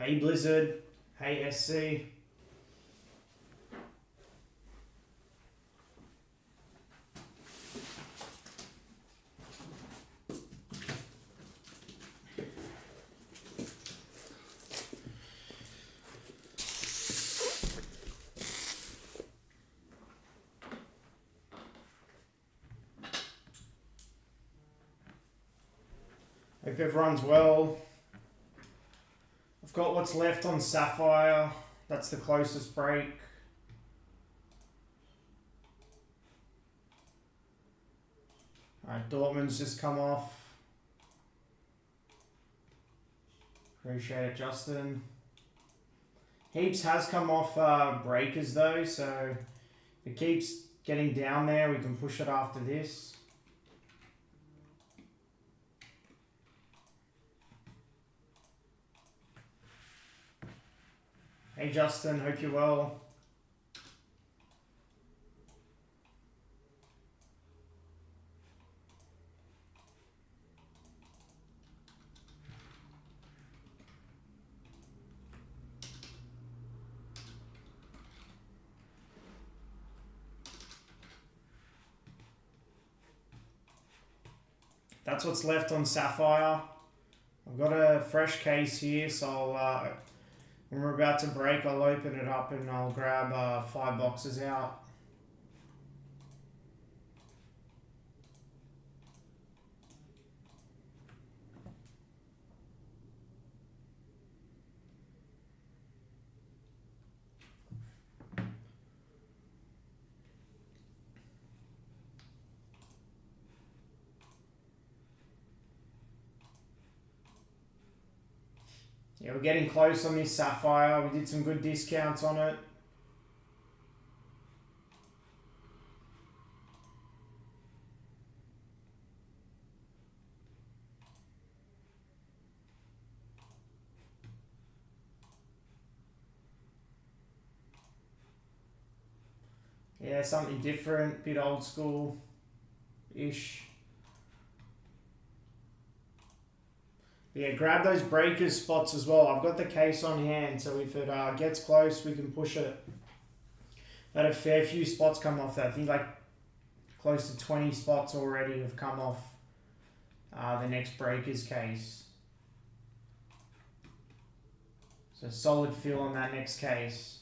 Hey Blizzard. Hey SC. Hope everyone's well. I've got what's left on Sapphire. That's the closest break. Alright, Dortmund's just come off. Appreciate it, Justin. Heaps has come off breakers though, so if it keeps getting down there, we can push it after this. Hey Justin, hope you're well. That's what's left on Sapphire. I've got a fresh case here, so when we're about to break, I'll open it up and I'll grab 5 boxes out. Yeah, we're getting close on this Sapphire. We did some good discounts on it. Yeah, something different, bit old school-ish. Yeah, grab those breakers spots as well. I've got the case on hand, so if it gets close, we can push it. Had a fair few spots come off that. I think like close to 20 spots already have come off the next breakers case. So solid fill on that next case.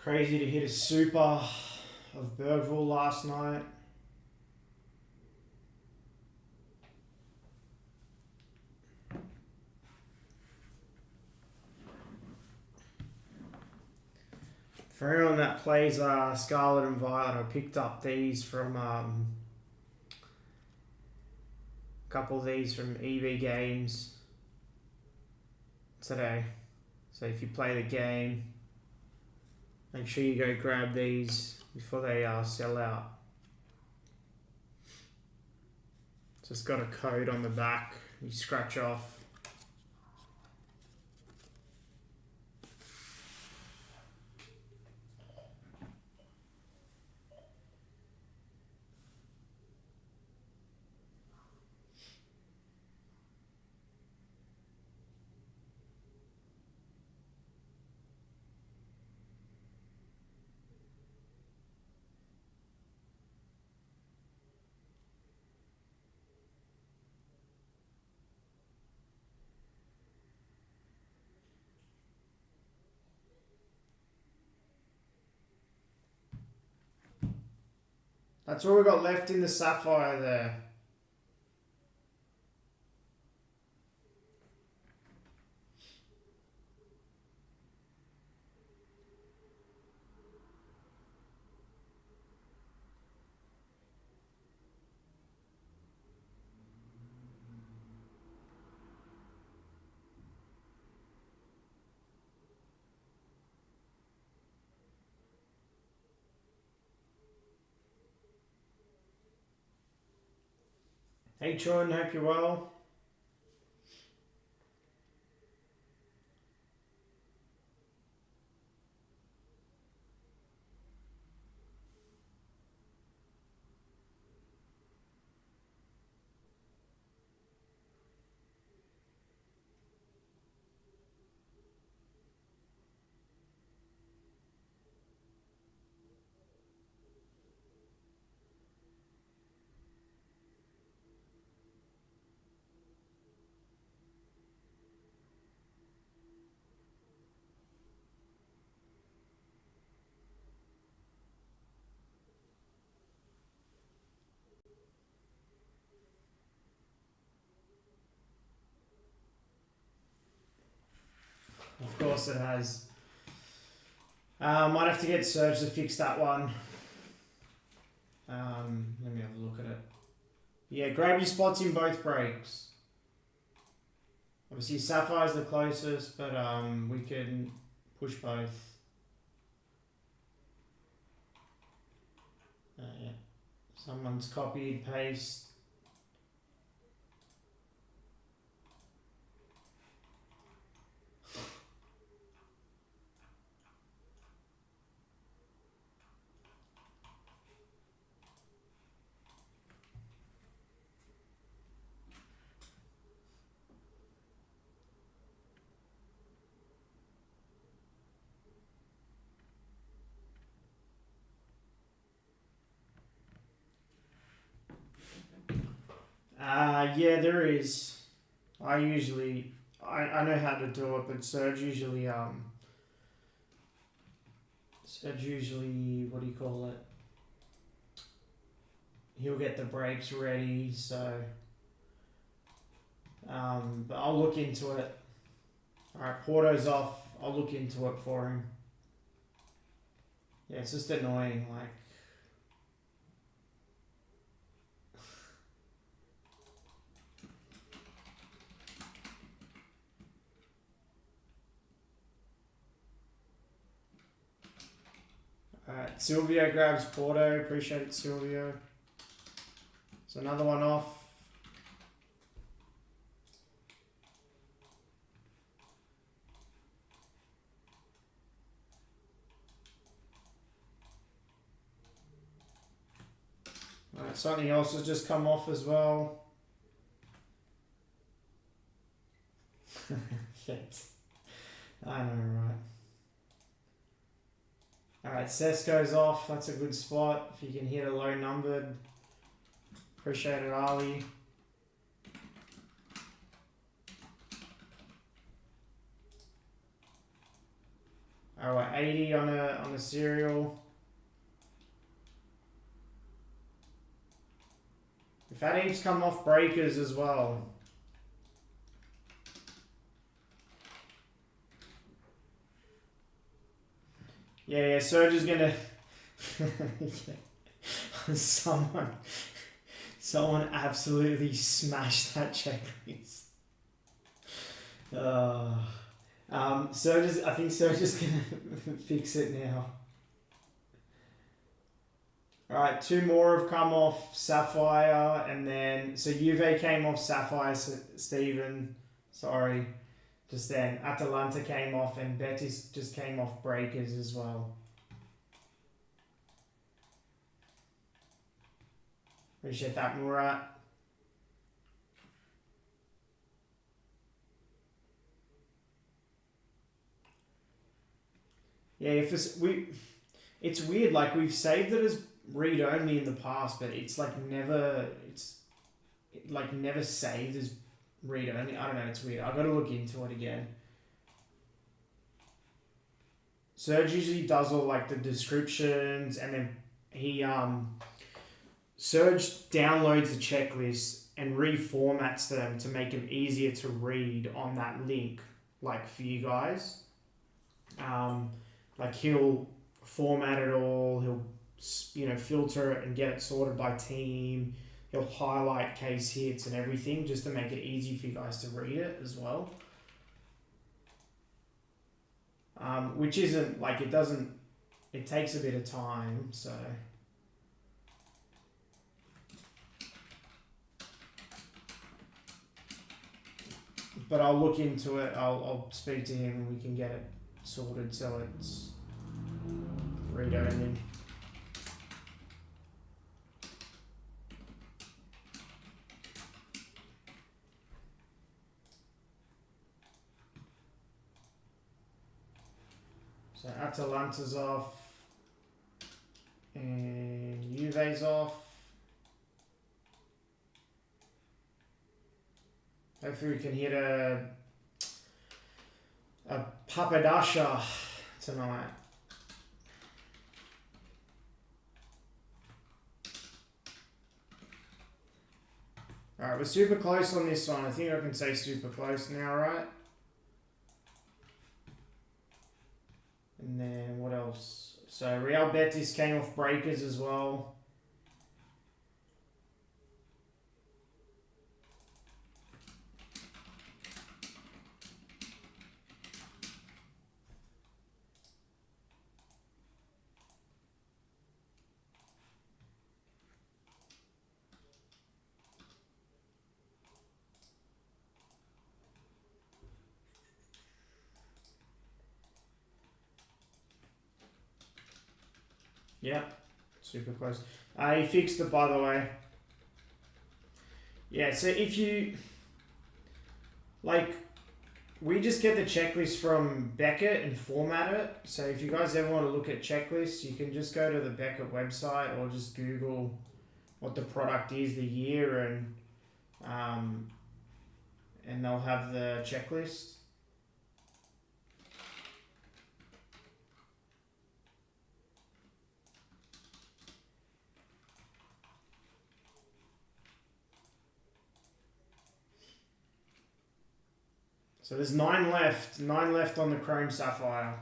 Crazy to hit a super of Bergville last night. For anyone that plays Scarlet and Violet, I picked up these from a couple of these from EB Games today. So if you play the game, make sure you go grab these before they sell out. Just got a code on the back. You scratch off. That's all we got left in the Sapphire there. Hey Chun, hope you're well. Of course it has. Might have to get Serge to fix that one. Let me have a look at it. Yeah, grab your spots in both breaks. Obviously Sapphire's the closest, but we can push both. Yeah. Someone's copied, paste. Yeah, there is. I know how to do it, but Serge usually, what do you call it? He'll get the breaks ready, so, but I'll look into it. Alright, Porto's off. I'll look into it for him. Yeah, it's just annoying, like. Alright, Silvio grabs Porto. Appreciate it, Silvio. So another one off. Alright, something else has just come off as well. Shit. I know, right? Alright, Sesko's off. That's a good spot. If you can hit a low numbered. Appreciate it, Ali. Alright, 80 on a serial. We've had heaps come off breakers as well. Yeah, Serge is gonna someone absolutely smashed that checklist. I think Serge is gonna fix it now. Alright, two more have come off Sapphire, and then, so Juve came off Sapphire, Stephen, sorry, just then. Atalanta came off, and Betis just came off Breakers as well. Appreciate that, Murat. Yeah, it's weird, like we've saved it as read only in the past, but it's like never saved as read only. I don't know, it's weird. I've got to look into it again. Serge usually does all like the descriptions, and then he Serge downloads the checklist and reformats them to make them easier to read on that link, like for you guys. Like he'll format it all, he'll filter it and get it sorted by team. He'll highlight case hits and everything just to make it easy for you guys to read it as well. Which isn't like it takes a bit of time, so. But I'll look into it. I'll speak to him and we can get it sorted so it's read only. So Atalanta's off and Juve's off. Hopefully we can hit a Papadasha tonight. Alright, we're super close on this one. I think I can say super close now, right? And then what else? So Real Betis came off Breakers as well. Yeah, super close. He fixed it, by the way. Yeah, so if you, like, we just get the checklist from Beckett and format it. So if you guys ever want to look at checklists, you can just go to the Beckett website or just Google what the product is, the year, and they'll have the checklist. So there's 9 left. 9 left on the Chrome Sapphire.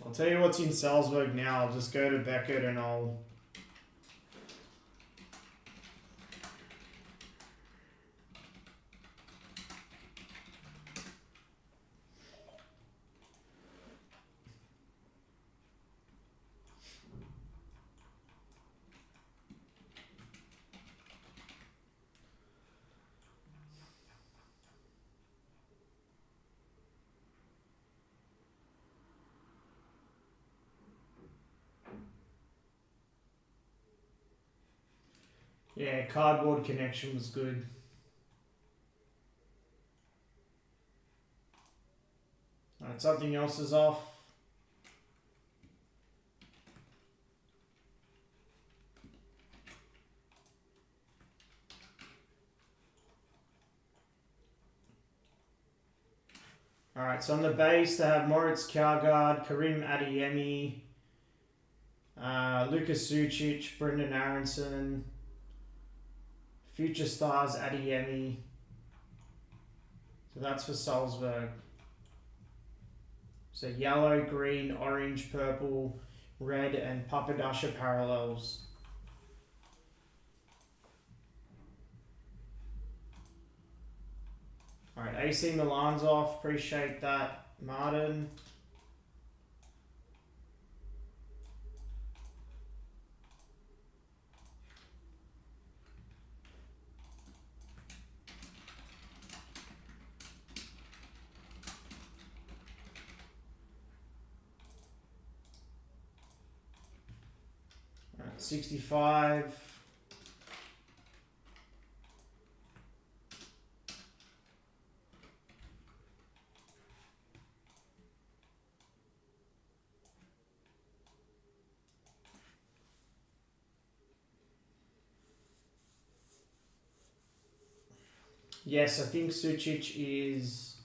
I'll tell you what's in Salzburg now. I'll just go to Beckett and I'll... Yeah, cardboard connection was good. Alright, something else is off. Alright, so on the base they have Moritz Kjaergaard, Karim Adeyemi, Lukas Sucic, Brendan Aronson, Future Stars Adeyemi. So that's for Salzburg. So yellow, green, orange, purple, red, and Papadasha parallels. Alright, AC Milan's off. Appreciate that, Martin. Alright, 65. Yes, I think Sucic is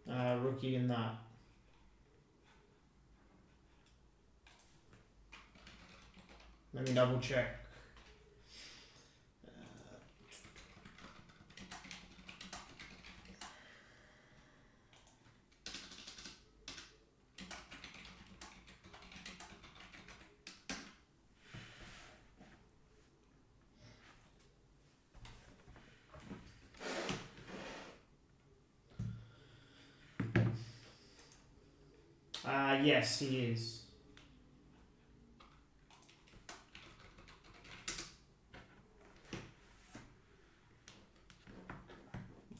rookie in that. Let me double check. Yes, he is.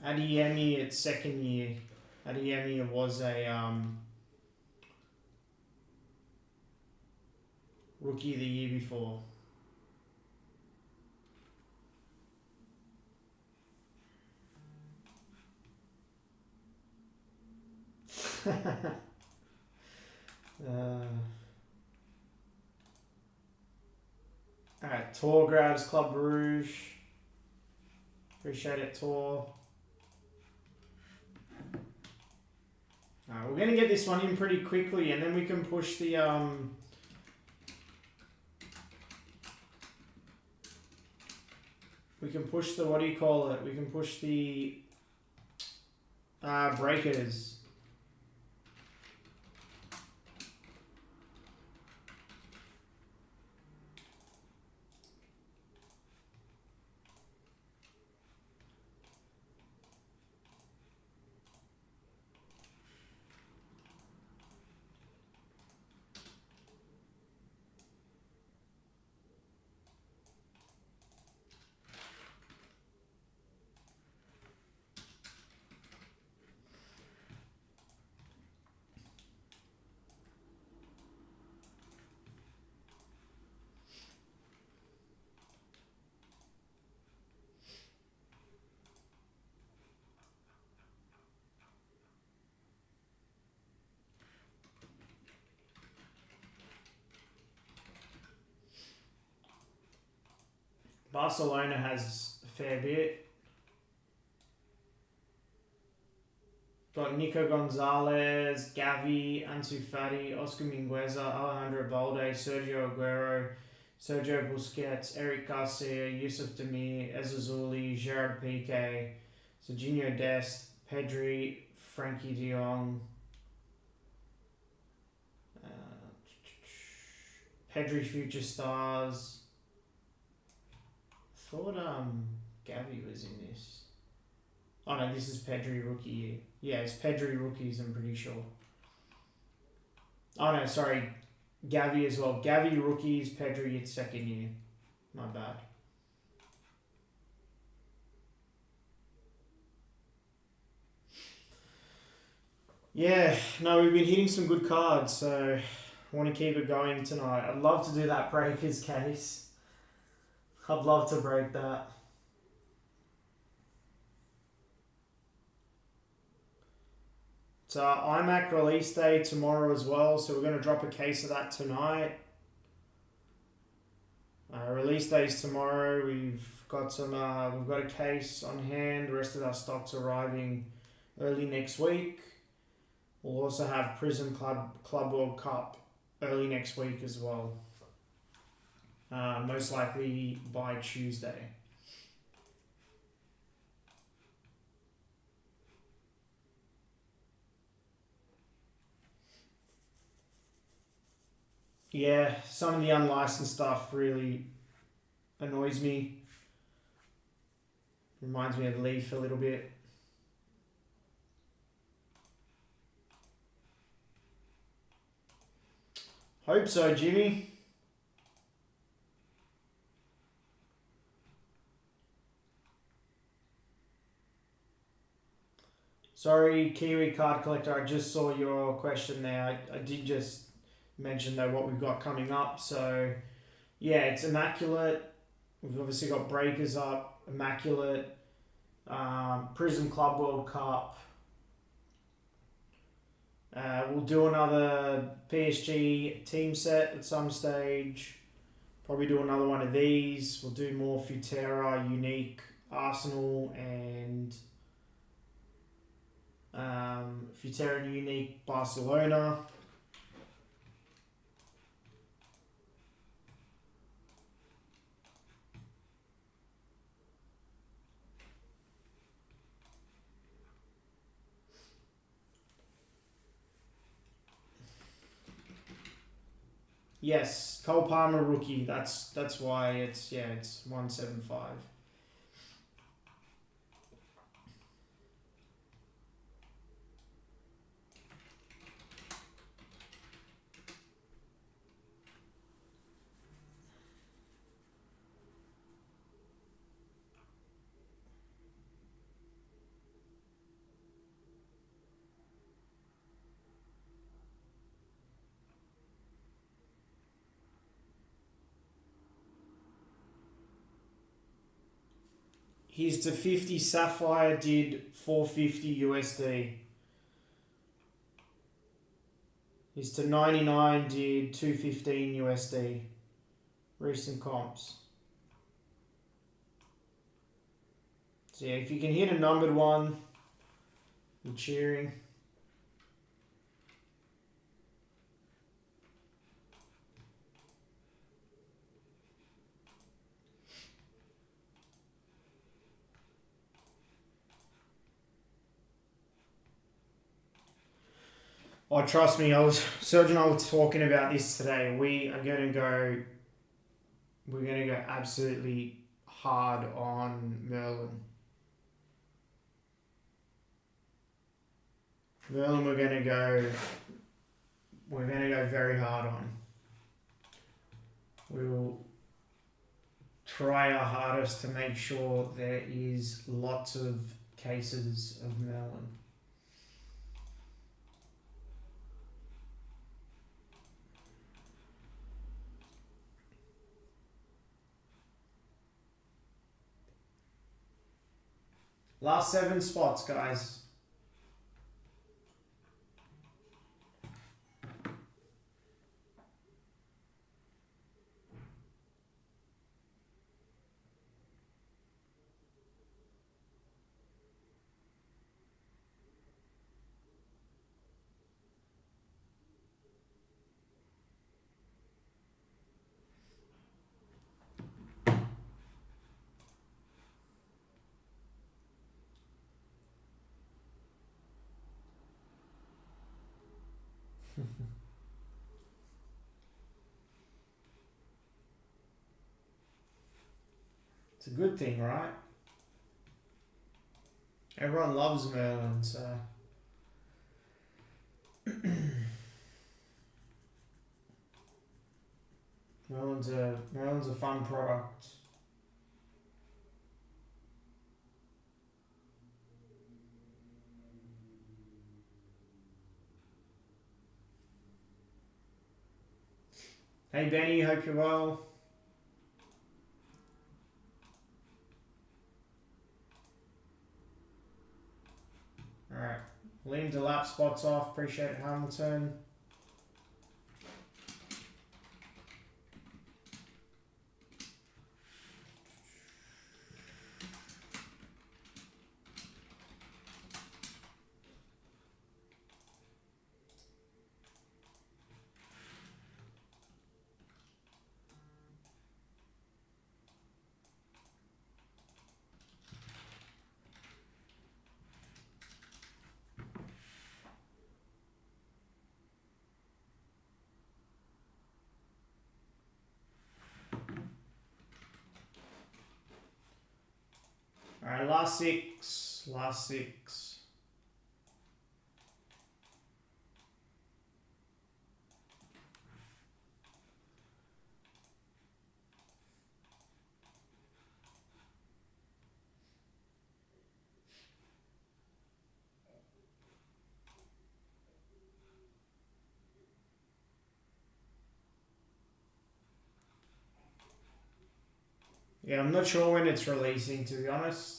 Adeyemi, it's second year. Adeyemi was a rookie the year before. Alright, Tor grabs Club Rouge. Appreciate it, Tor. Alright, we're gonna get this one in pretty quickly, and then we can push the what do you call it? We can push the breakers. Barcelona has a fair bit. Got Nico Gonzalez, Gavi, Ansu Fati, Oscar Mingueza, Alejandro Balde, Sergio Aguero, Sergio Busquets, Eric Garcia, Yusuf Demir, Ezazuli, Gerard Piqué, Serginho Dest, Pedri, Frankie de Jong, Pedri Future Stars. I thought Gavi was in this. Oh no, this is Pedri rookie year. Yeah, it's Pedri rookies, I'm pretty sure. Oh no, sorry. Gavi as well. Gavi rookies, Pedri it's second year. My bad. Yeah, no, we've been hitting some good cards, so I want to keep it going tonight. I'd love to do that breakers case. I'd love to break that. It's iMac release day tomorrow as well, so we're going to drop a case of that tonight. Release days tomorrow. We've got some. We've got a case on hand. The rest of our stocks arriving early next week. We'll also have Prism Club World Cup early next week as well. Most likely by Tuesday. Yeah, some of the unlicensed stuff really annoys me. Reminds me of Leaf a little bit. Hope so, Jimmy. Sorry, Kiwi Card Collector, I just saw your question there. I did just mention though what we've got coming up. So yeah, it's Immaculate. We've obviously got Breakers up, Immaculate, Prism Club World Cup. We'll do another PSG team set at some stage. Probably do another one of these. We'll do more Futera, Unique, Arsenal, and Futera and Unique Barcelona. Yes, Cole Palmer rookie. That's why it's 175. His to 50 Sapphire did 450 USD. His to 99 did 215 USD. Recent comps. So yeah, if you can hit a numbered one, you're cheering. Oh, trust me, Serge and I were talking about this today. We're gonna go absolutely hard on Merlin. Merlin we're gonna go very hard on. We'll try our hardest to make sure there is lots of cases of Merlin. Last 7 spots, guys. It's a good thing, right? Everyone loves Merlin, so Merlin's a fun product. Hey Benny, hope you're well. Alright, Liam Delap spots off, appreciate it, Hamilton. Alright, last six. Last six. Yeah, I'm not sure when it's releasing, to be honest.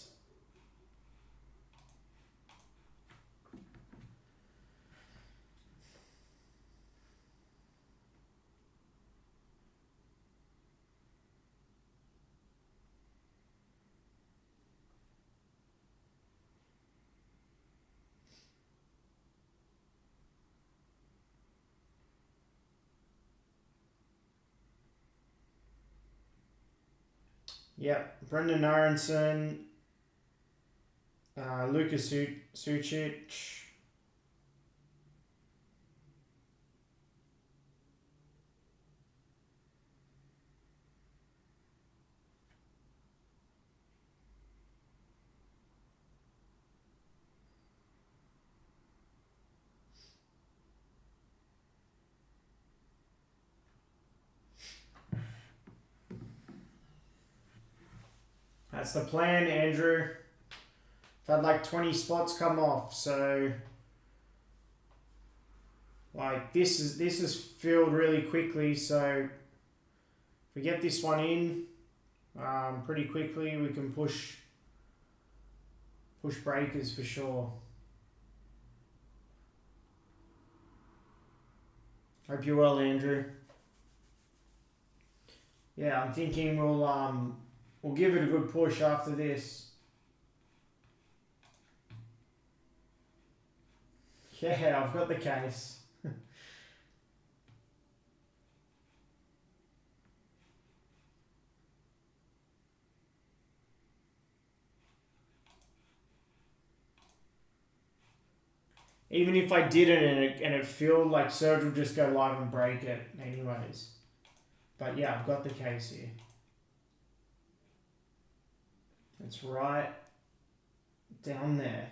Yep, Brendan Aronson, Lucas Sucic. That's the plan, Andrew. I've had like 20 spots come off, so like this is filled really quickly. So if we get this one in pretty quickly, we can push breakers for sure. Hope you're well, Andrew. Yeah, I'm thinking we'll give it a good push after this. Yeah, I've got the case. Even if I didn't and it filled, like Serge will just go live and break it anyways. But yeah, I've got the case here. It's right down there.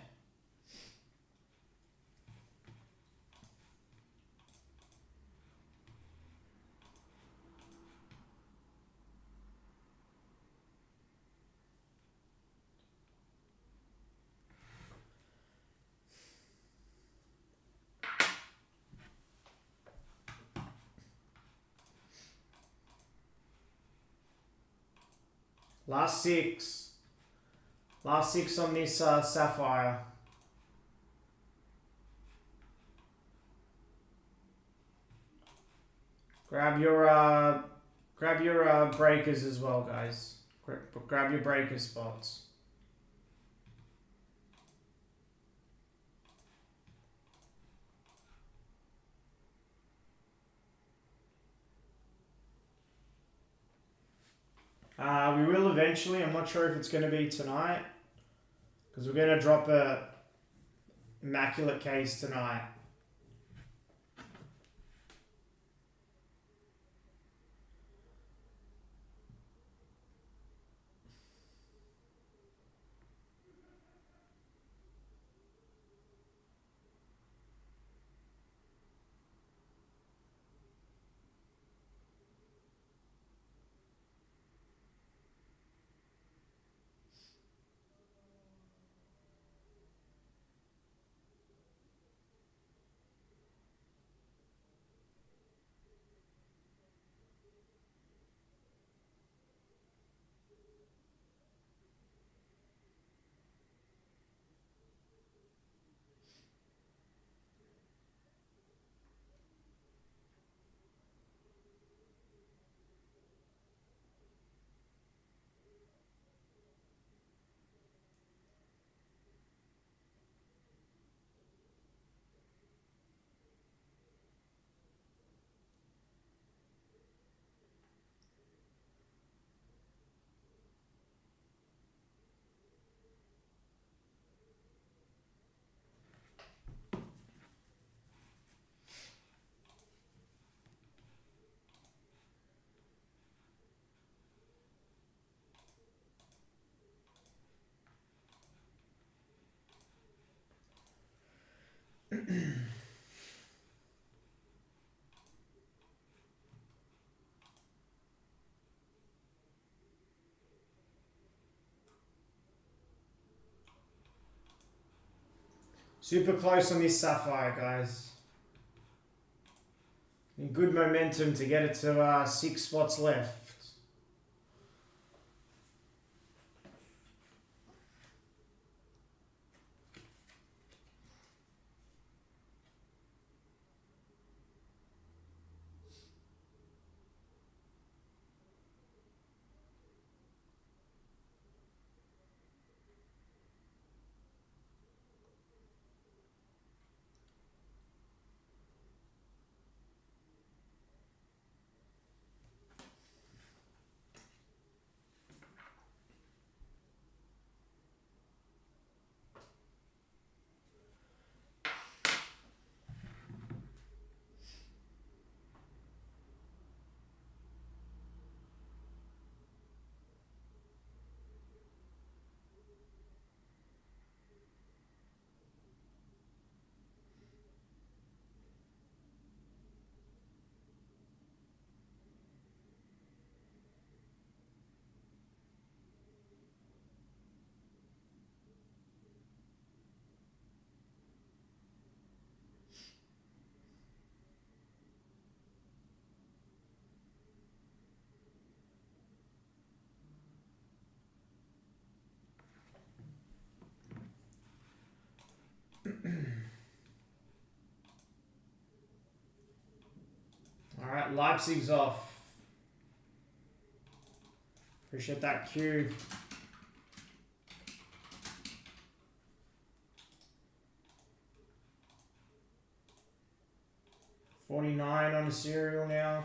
Last six. Last six on this Sapphire. Grab your breakers as well, guys. Grab your breaker spots. We will eventually. I'm not sure if it's going to be tonight, because we're going to drop a immaculate case tonight. Super close on this Sapphire, guys. And good momentum to get it to 6 spots left. Alright, Leipzig's off. Appreciate that cue. $49 on a cereal now.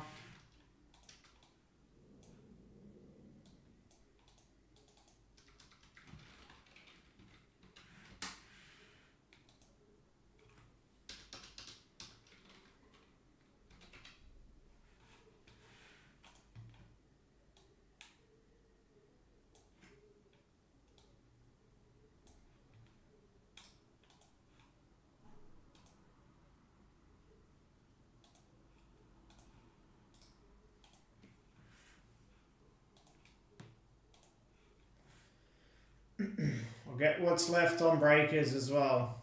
I'll get what's left on breakers as well.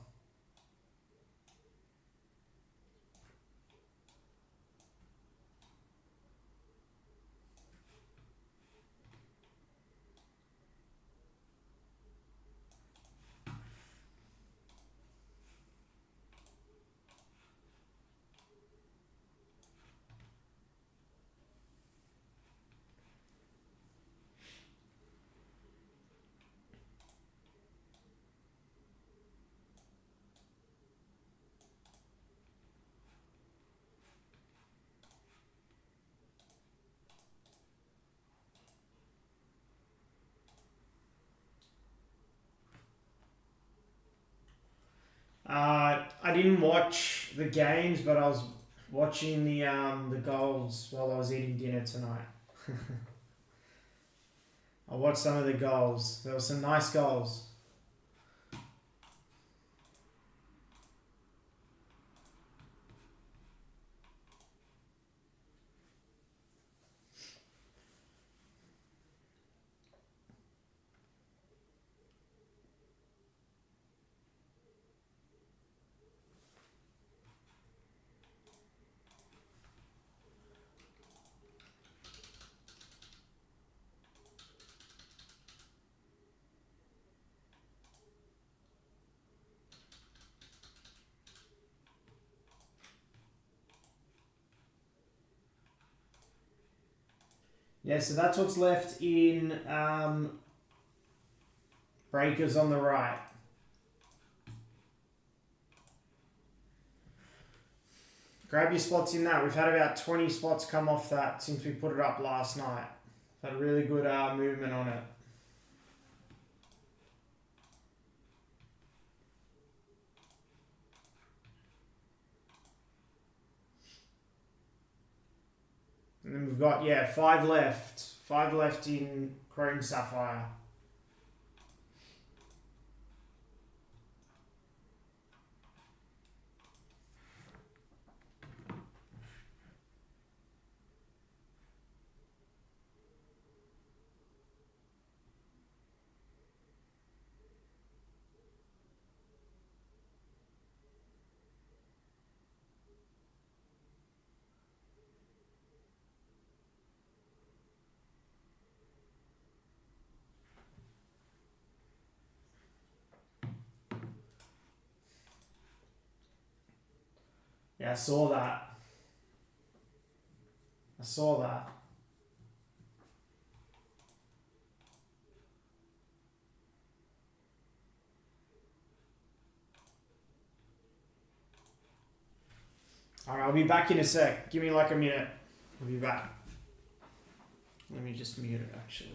I didn't watch the games, but I was watching the goals while I was eating dinner tonight. I watched some of the goals. There were some nice goals. Yeah, so that's what's left in breakers on the right. Grab your spots in that. We've had about 20 spots come off that since we put it up last night. Had really good movement on it. And then we've got, yeah, 5 left. 5 left in Chrome Sapphire. Yeah, I saw that. I saw that. Alright, I'll be back in a sec. Give me like a minute. I'll be back. Let me just mute it actually.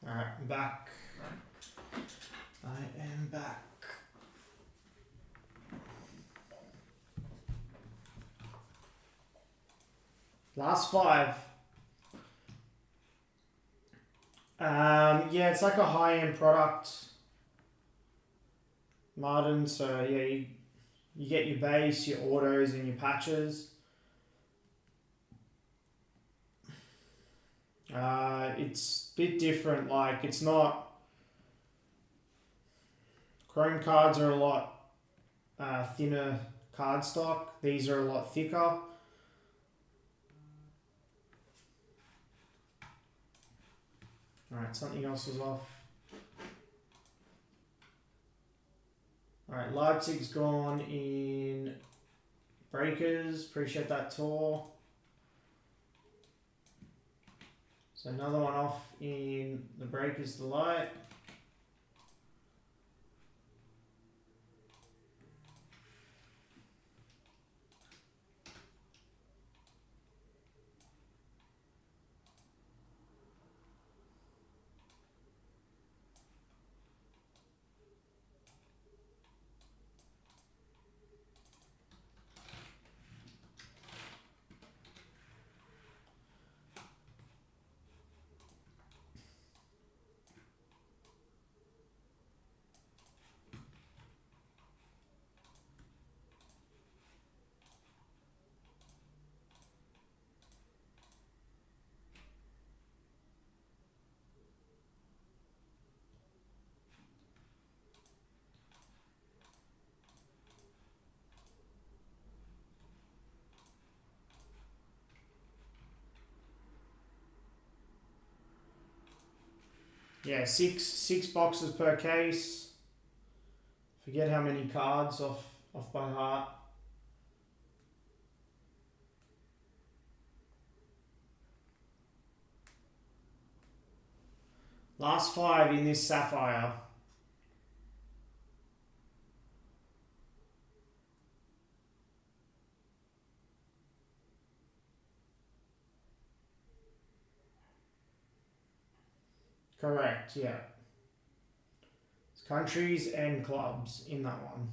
Alright, I'm back. I am back. Last 5. Yeah, it's like a high-end product, Martin. So yeah, you get your base, your autos, and your patches. It's a bit different. Like it's not. Chrome cards are a lot thinner card stock. These are a lot thicker. Alright, something else was off. Alright, Leipzig's gone in breakers. Appreciate that tour. So another one off in the breakers delight. Yeah, six boxes per case. Forget how many cards off by heart. Last 5 in this Sapphire. Correct, yeah. It's countries and clubs in that one.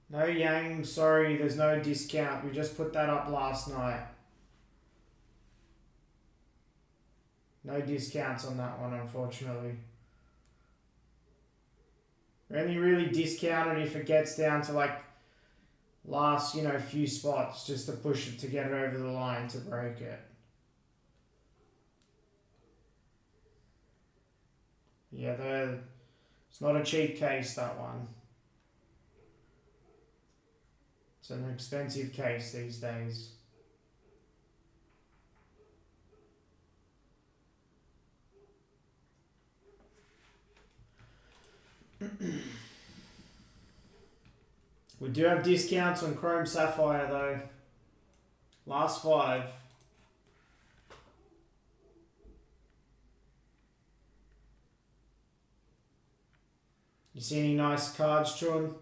No Yang, sorry, there's no discount. We just put that up last night. No discounts on that one, unfortunately. We only really discount it if it gets down to like last, few spots, just to push it to get it over the line to break it. Yeah, it's not a cheap case, that one. It's an expensive case these days. We do have discounts on Chrome Sapphire though. Last 5. You see any nice cards, Chun?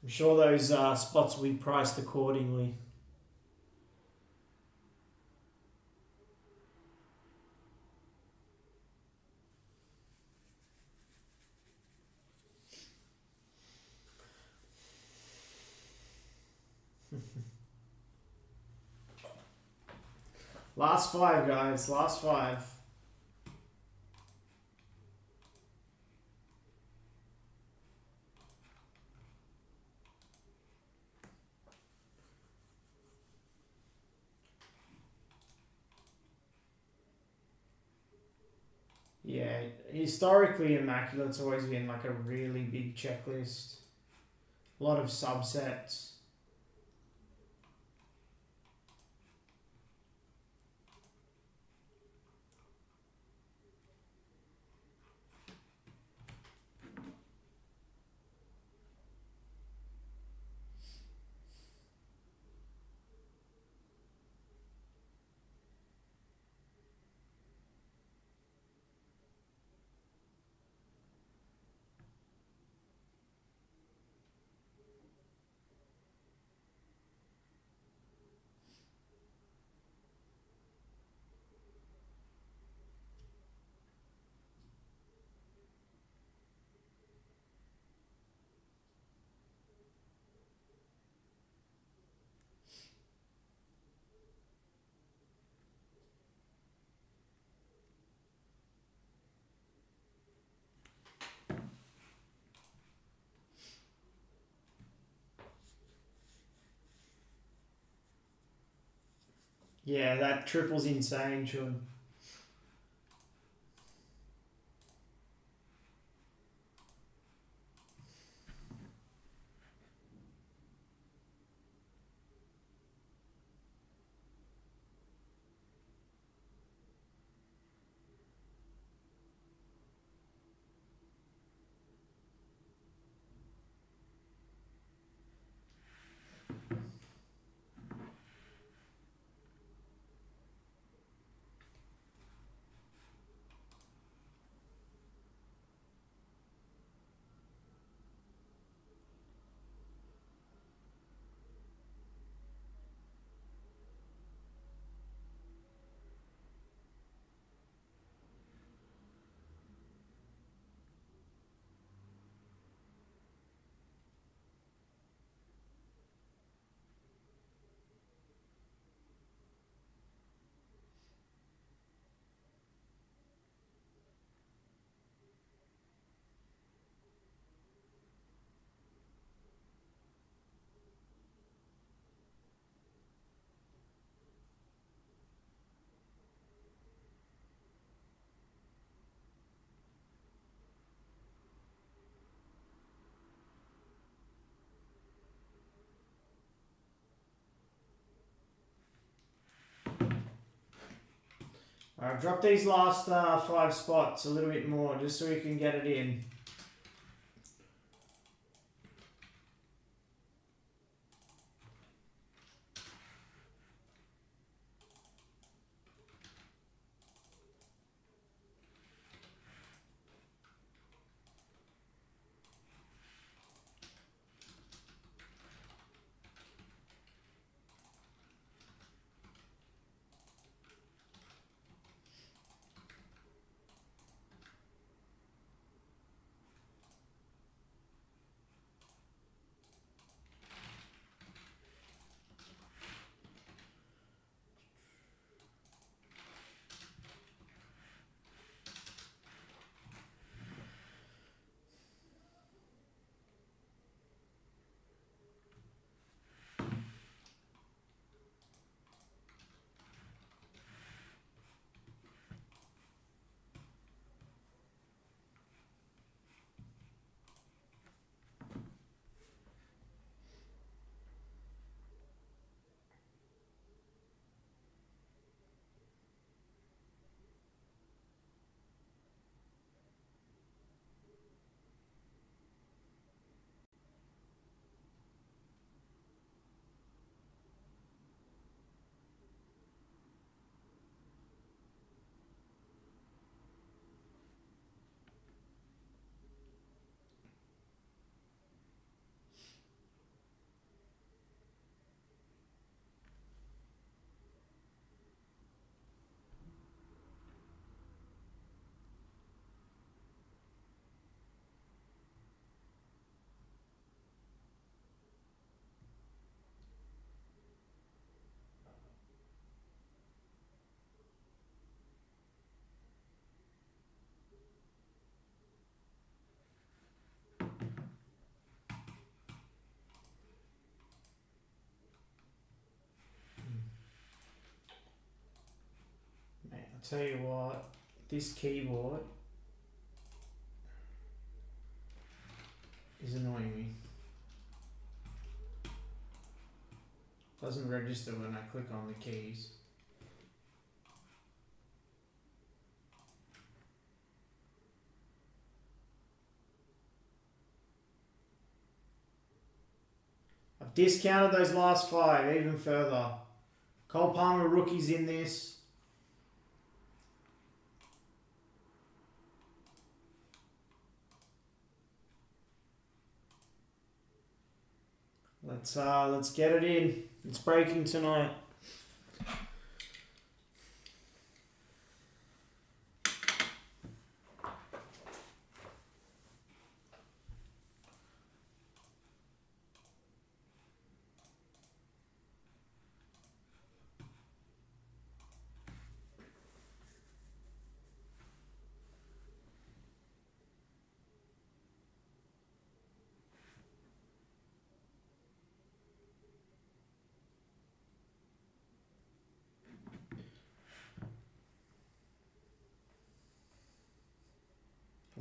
I'm sure those spots will be priced accordingly. Last 5, guys. Last 5. Yeah, historically Immaculate's always been like a really big checklist. A lot of subsets. Yeah, that triple's insane, Chun. Alright, drop these last 5 spots a little bit more just so we can get it in. Man, I'll tell you what, this keyboard is annoying me. Doesn't register when I click on the keys. I've discounted those last 5 even further. Cole Palmer rookie's in this. Let's get it in. It's breaking tonight.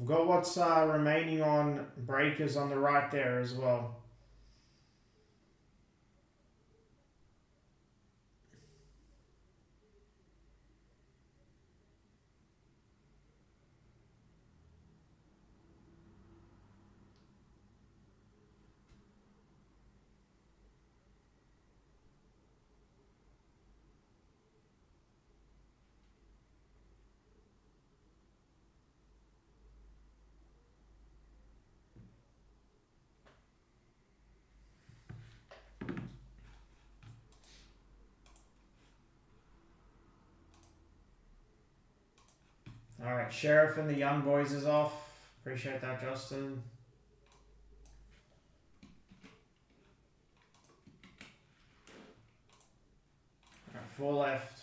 I've got what's remaining on breakers on the right there as well. Alright, Sheriff and the Young Boys is off. Appreciate that, Justin. Alright, 4 left.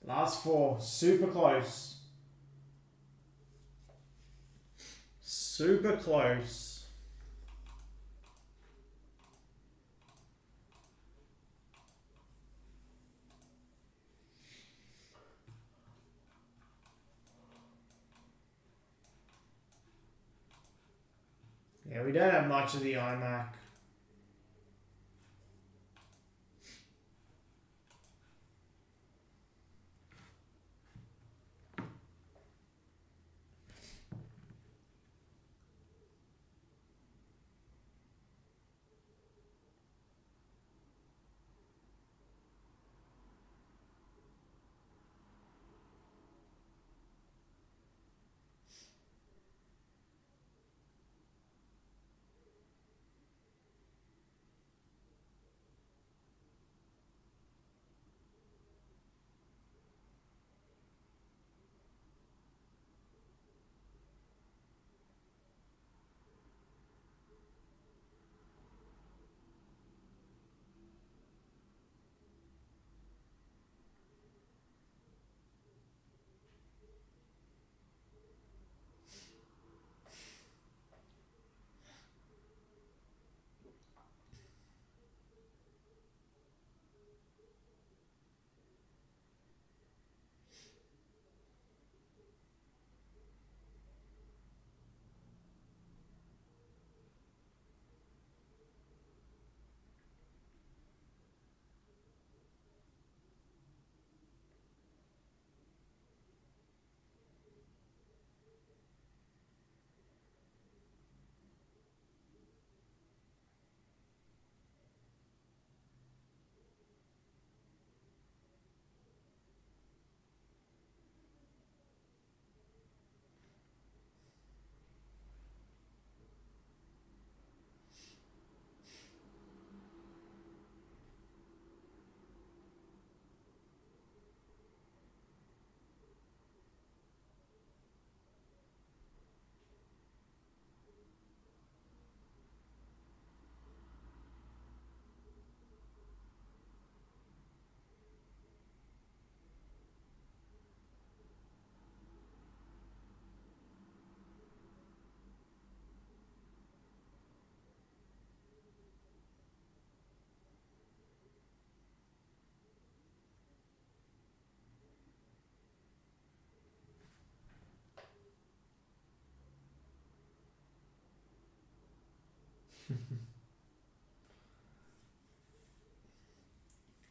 Last 4, super close. Super close. Yeah, we don't have much of the iMac.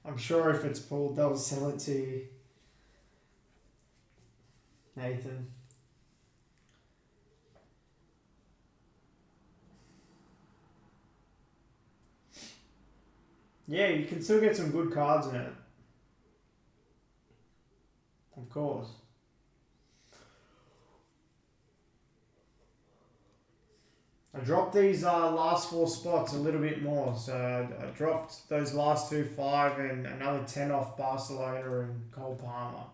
I'm sure if it's pulled, they'll sell it to you, Nathan. Yeah, you can still get some good cards in it. Of course. I dropped these last 4 spots a little bit more, so I dropped those last 2 5 and another 10 off Barcelona and Cole Palmer.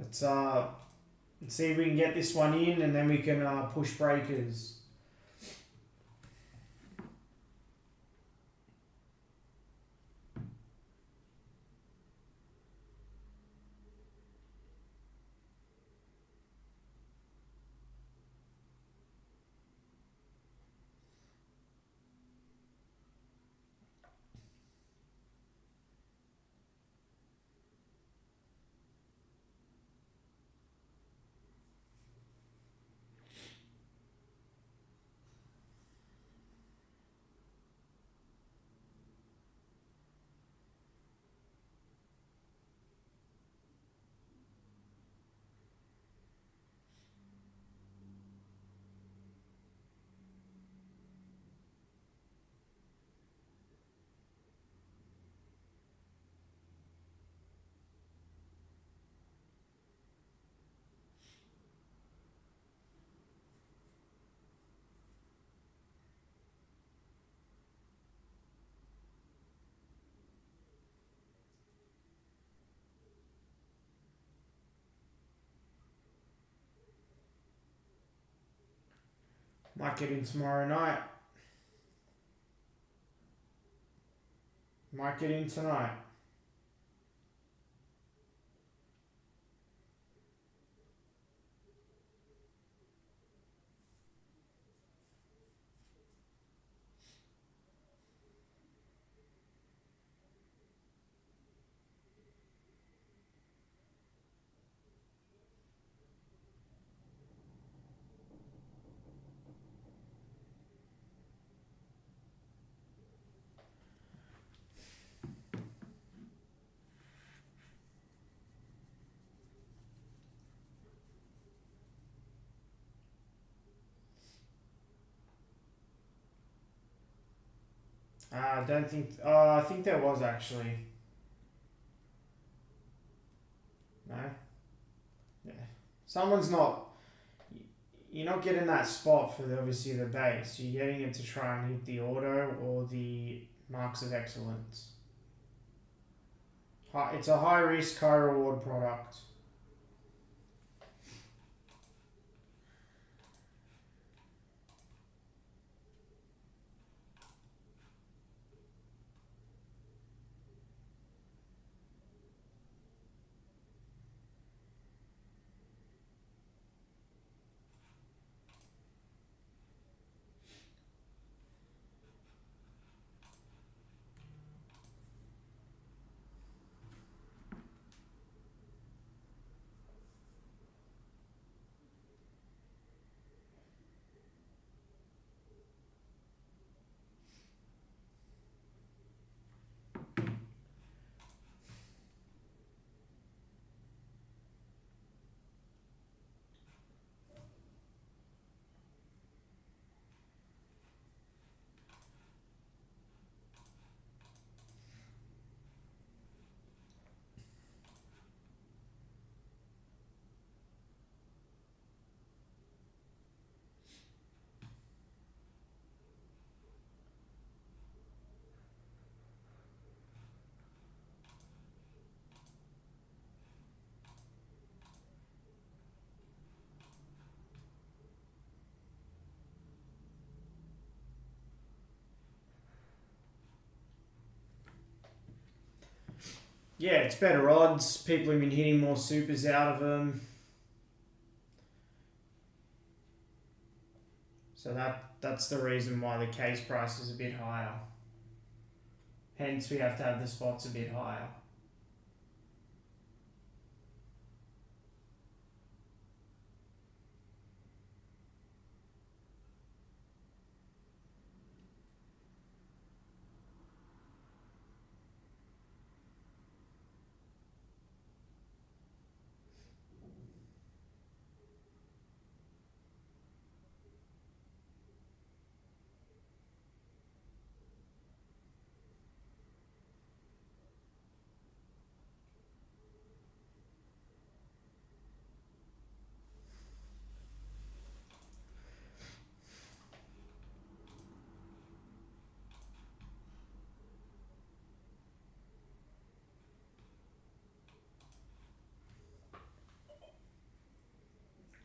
Let's see if we can get this one in, and then we can push breakers. Might get in tomorrow night. Might get in tonight. I don't think. I think there was actually. No. Yeah. Someone's not. You're not getting that spot for obviously the base. You're getting it to try and hit the auto or the marks of excellence. It's a high risk, high reward product. Yeah, it's better odds. People have been hitting more supers out of them. So that's the reason why the case price is a bit higher. Hence, we have to have the spots a bit higher.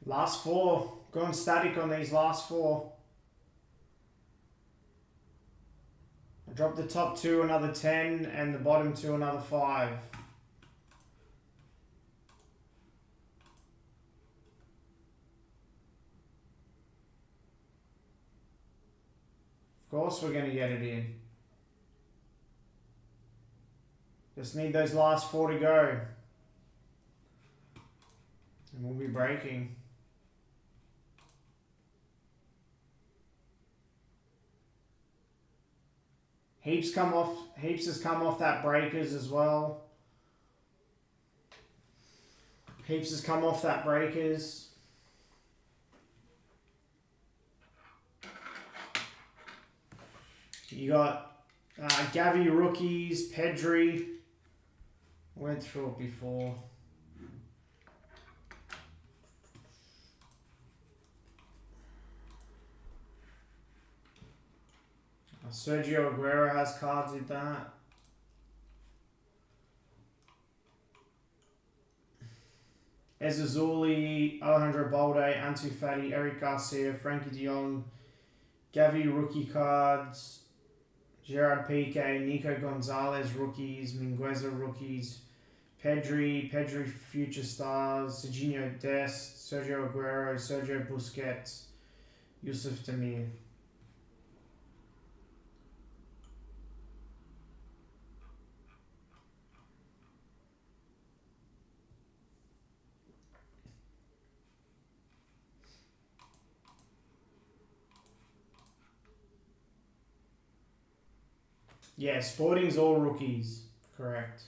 Last four. Going static on these last four. I dropped the top two, another 10, and the bottom two, another 5. Of course we're going to get it in. Just need those last 4 to go. And we'll be breaking. Heaps has come off that breakers as well. Heaps has come off that breakers. You got Gavi rookies, Pedri. Went through it before. Sergio Aguero has cards with that. Ezazuli, Alejandro Balde, Ansu Fati, Eric Garcia, Frankie de Jong, Gavi rookie cards, Gerard Piqué, Nico Gonzalez rookies, Mingueza rookies, Pedri future stars, Serginho Dest, Sergio Aguero, Sergio Busquets, Yusuf Tamir. Yeah, Sporting's all rookies. Correct.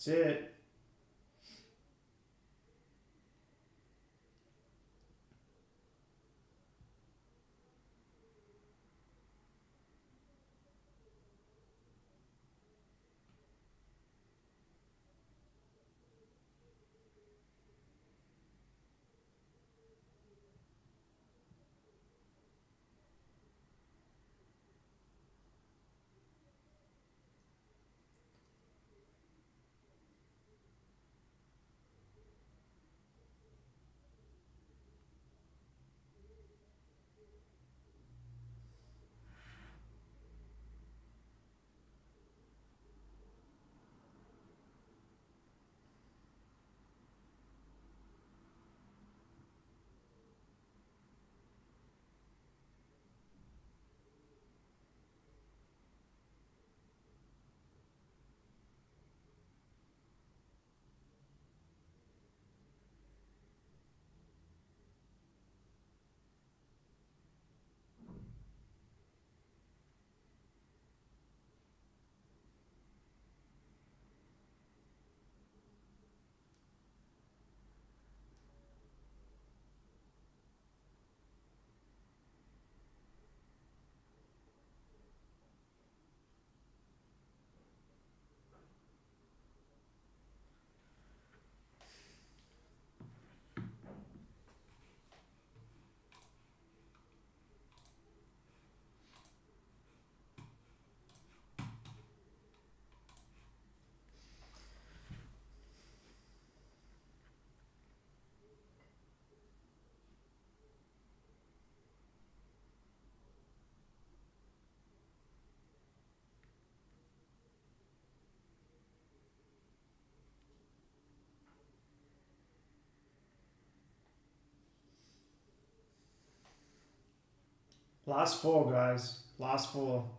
That's it. Last four, guys. Last four.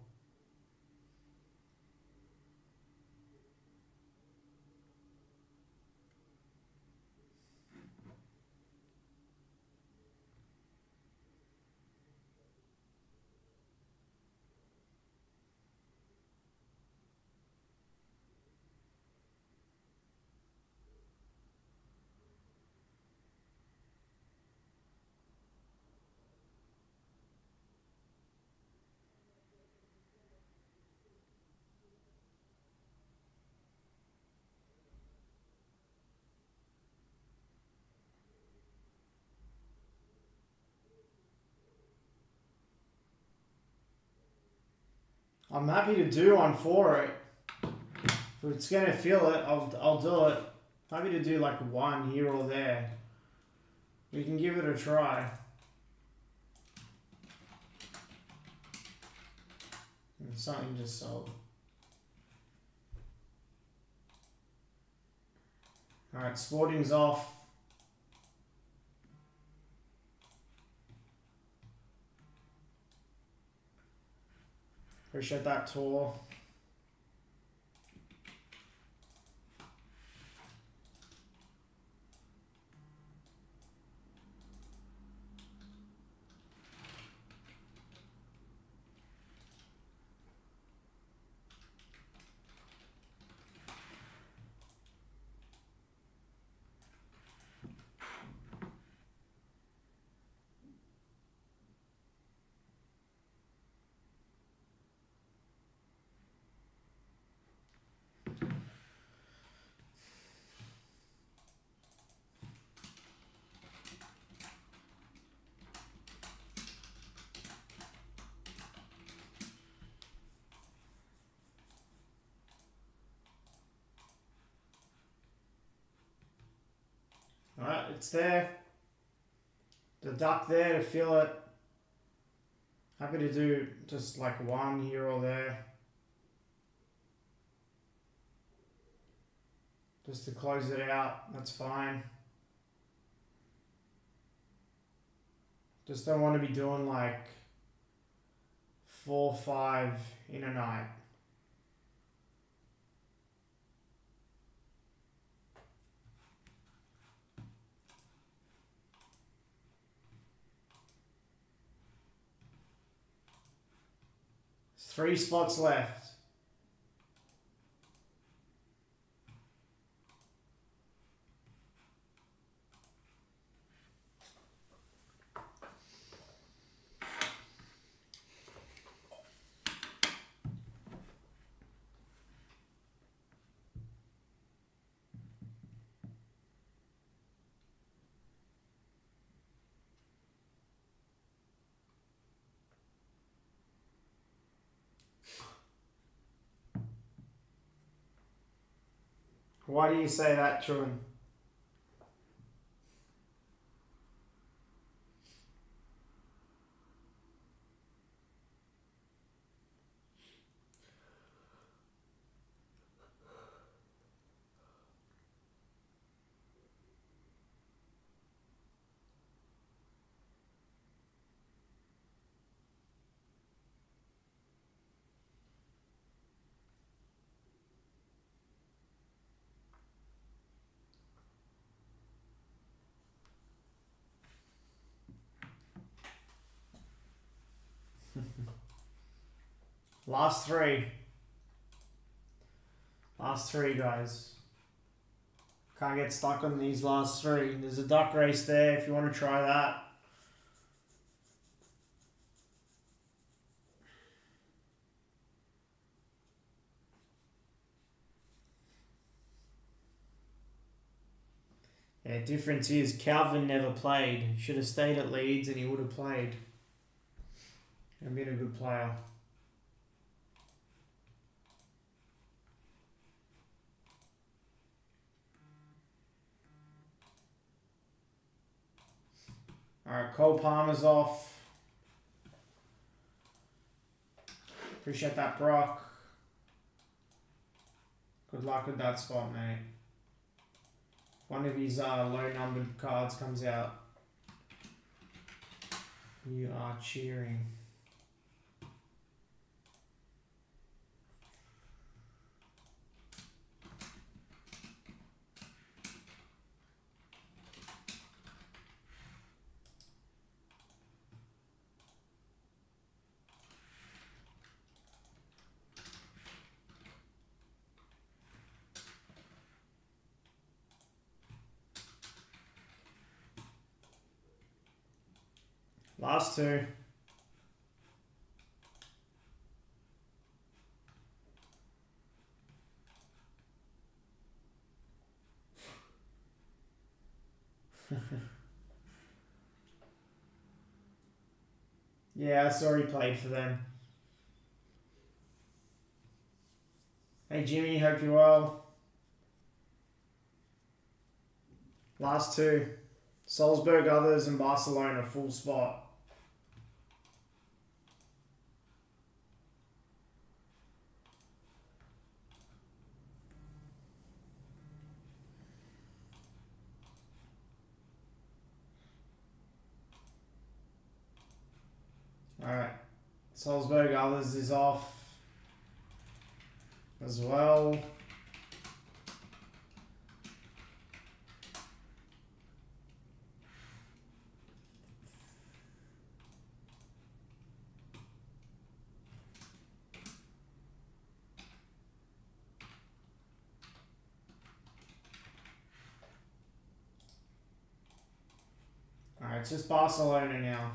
I'm happy to do one for it. If it's gonna feel it, I'll do it. Happy to do like one here or there. We can give it a try. And something just sold. Alright, sporting's off. Appreciate that tour. Alright, it's there. The duck there to feel it. Happy to do just like one here or there. Just to close it out, that's fine. Just don't want to be doing like 4, 5 in a night. There's 3 spots left. Why do you say that, Trun? Last 3. Last 3, guys. Can't get stuck on these last 3. There's a duck race there if you want to try that. Yeah, difference is Calvin never played. Should have stayed at Leeds and he would have played. And been a good player. Alright, Cole Palmer's off. Appreciate that, Brock. Good luck with that spot, mate. One of his low-numbered cards comes out. You are cheering. Last two. Yeah, I saw he played for them. Hey Jimmy, hope you're well. Last two. Salzburg others and Barcelona full spot. Alright. Salzburg others is off as well. Alright, it's just Barcelona now.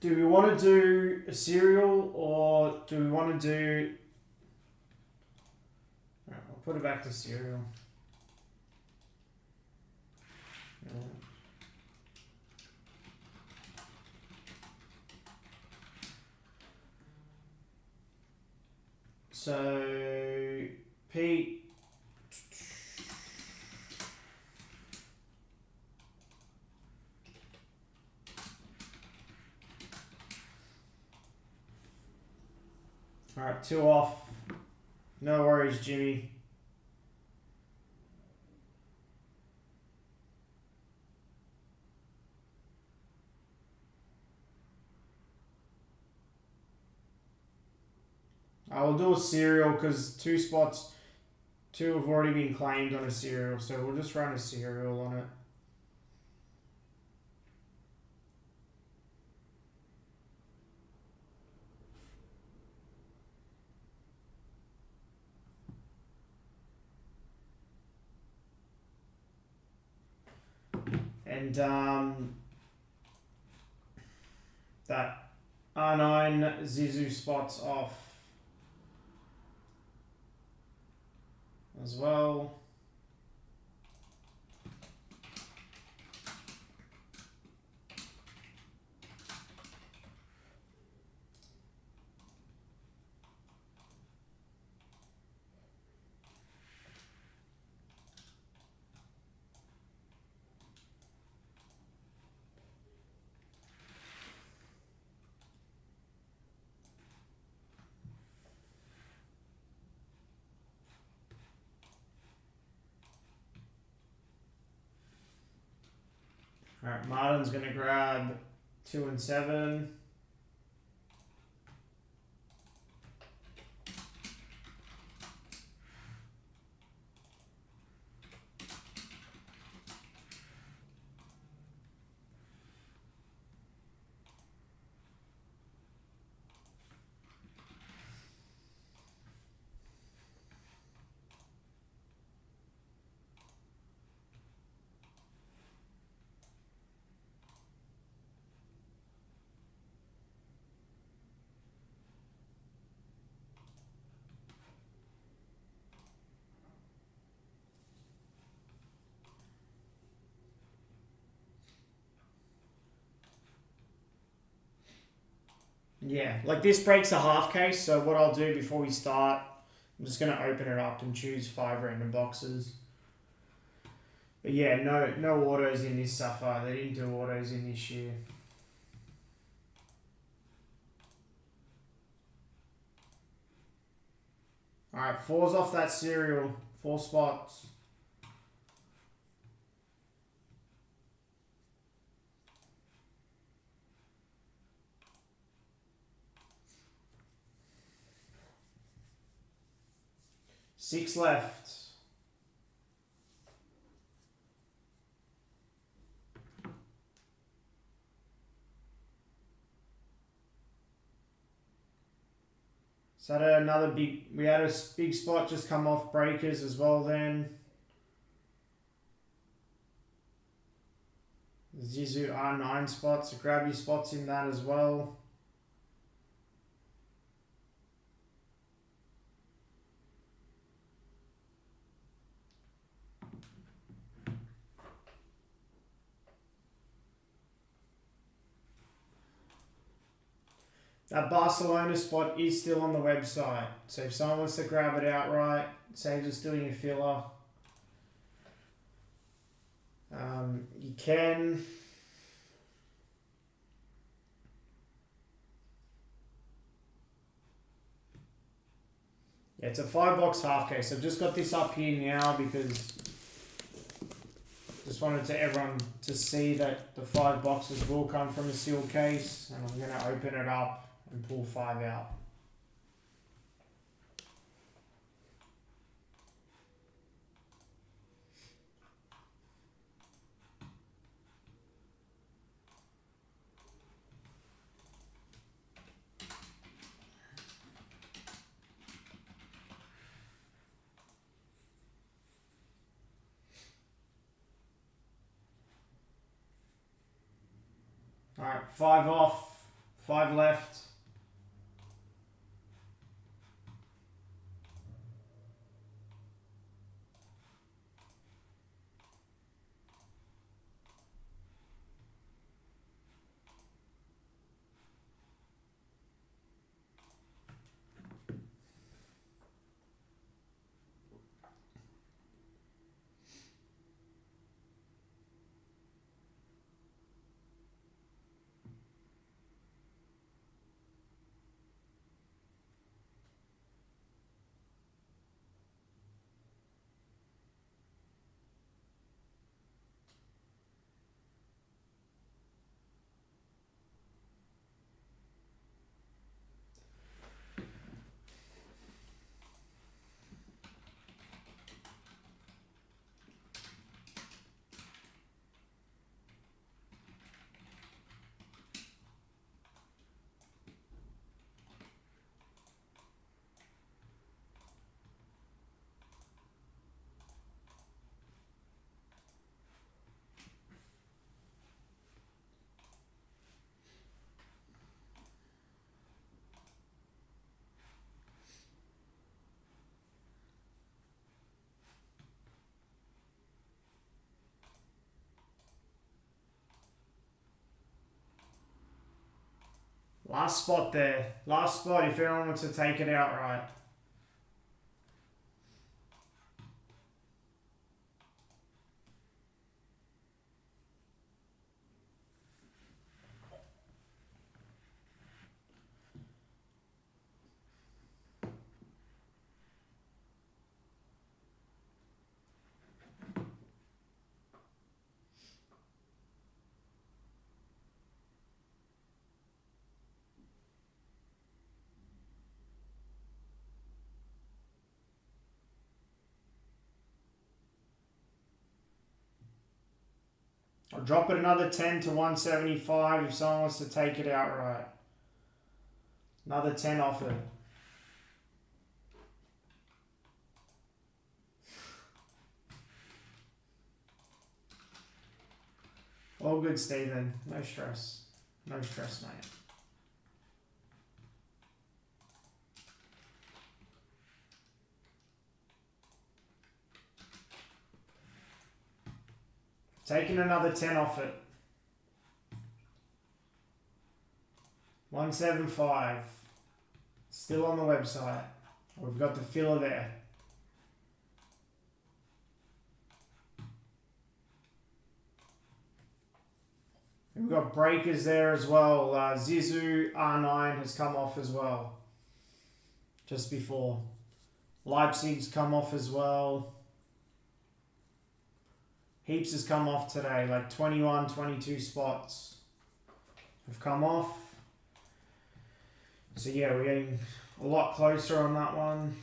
Do we want to do a serial or do we want to do... Alright, I'll put it back to serial. So, Pete... Alright, 2 off. No worries, Jimmy. I will do a serial because 2 spots, 2 have already been claimed on a serial, so we'll just run a serial on it. And that R9 Zizou spots off as well. Alright, Martin's going to grab 2 and 7. Yeah, like this breaks a half case, so what I'll do before we start, I'm just going to open it up and choose 5 random boxes. But yeah, no autos in this Sapphire. They didn't do autos in this year. Alright, 4's off that serial. 4 spots. 6 left. So another big, we had a big spot just come off breakers as well then. Zizu R9 spots, so grab your spots in that as well. That Barcelona spot is still on the website, so if someone wants to grab it outright, say just doing a filler, you can. Yeah, it's a 5 box half case. I've just got this up here now because just wanted everyone to see that the 5 boxes will come from a sealed case, and I'm going to open it up and pull 5 out. Alright, 5 off, 5 left. Last spot there. Last spot if anyone wants to take it outright. I'll drop it another 10 to 175 if someone wants to take it outright. Another 10 off it. All good, Stephen. No stress. No stress, mate. Taking another 10 off it. 175. Still on the website. We've got the filler there. And we've got breakers there as well. Zizu R9 has come off as well. Just before. Leipzig's come off as well. Heaps has come off today, like 21, 22 spots have come off. So yeah, we're getting a lot closer on that one.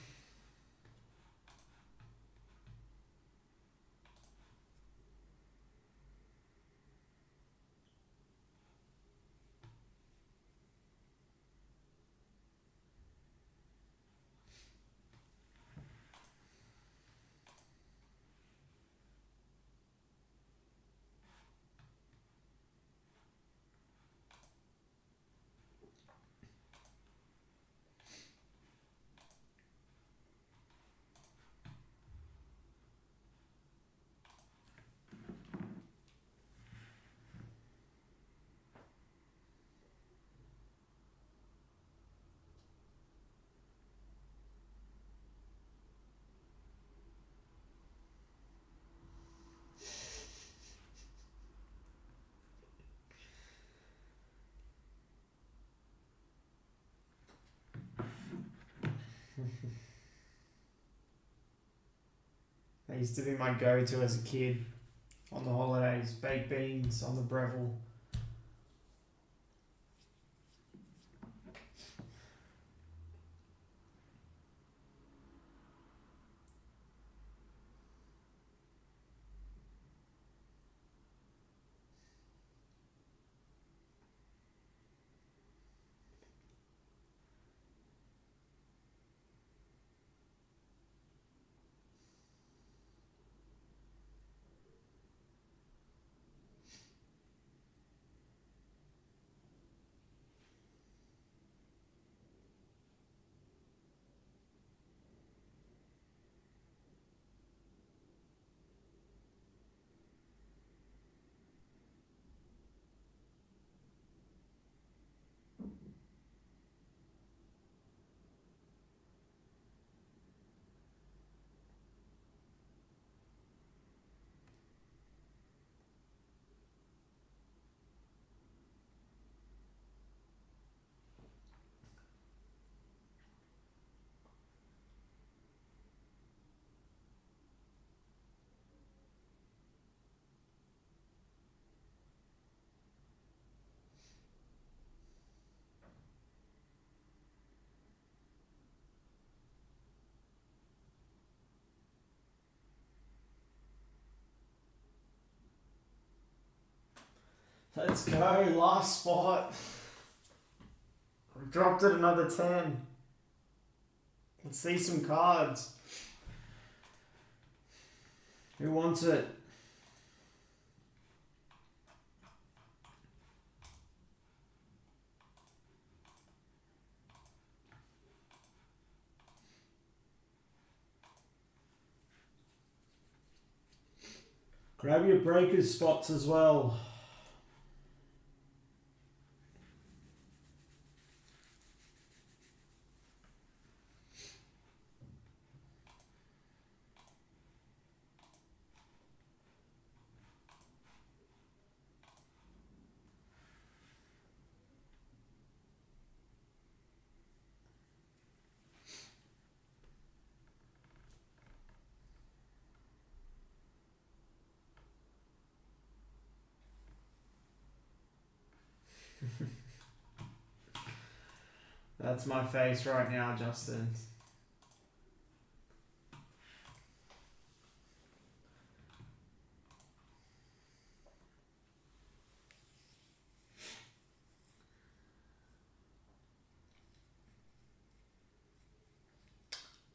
used to be my go-to as a kid on the holidays. Baked beans on the Breville. Let's go, last spot. I've dropped it another 10. Let's see some cards. Who wants it? Grab your breakers spots as well. That's my face right now, Justin.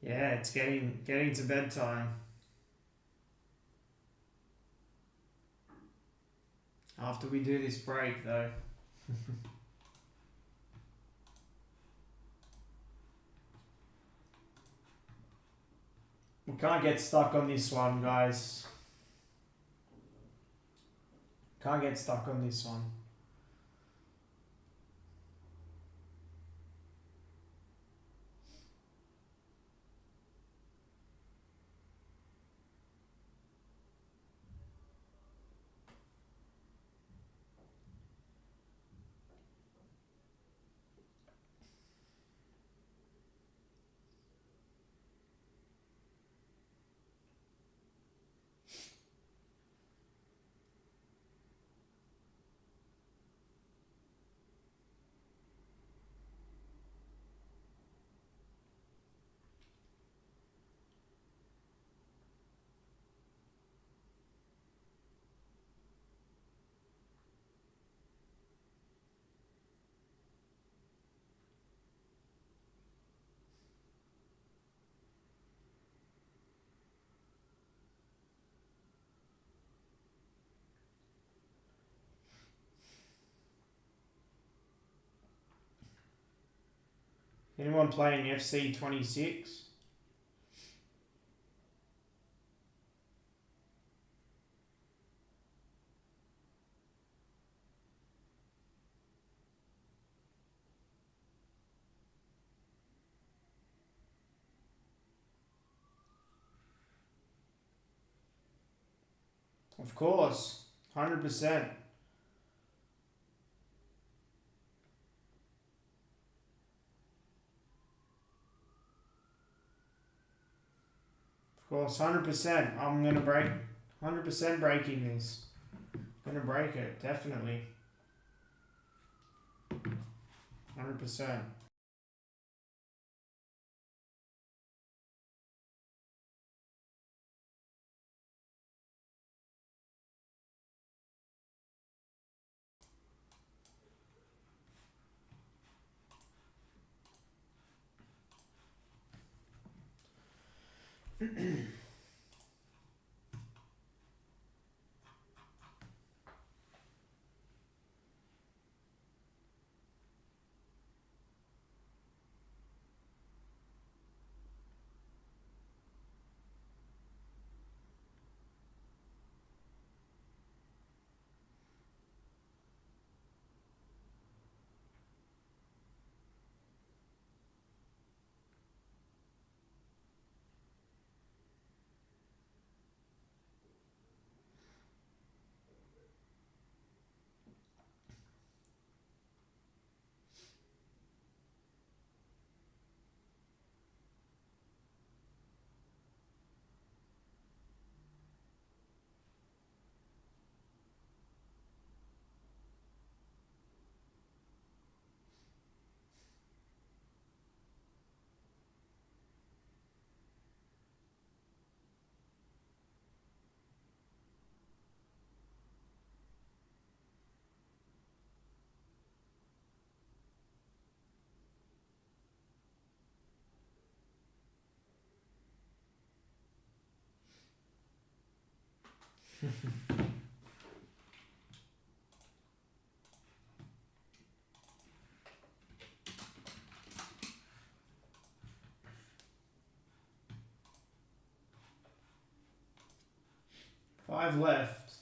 Yeah, it's getting to bedtime. After we do this break, though. We can't get stuck on this one, guys. Can't get stuck on this one. Anyone playing FC26? Of course, 100%. Of Of course, 100%. I'm gonna break. 100% breaking this. Gonna break it, definitely. 100%. Five left.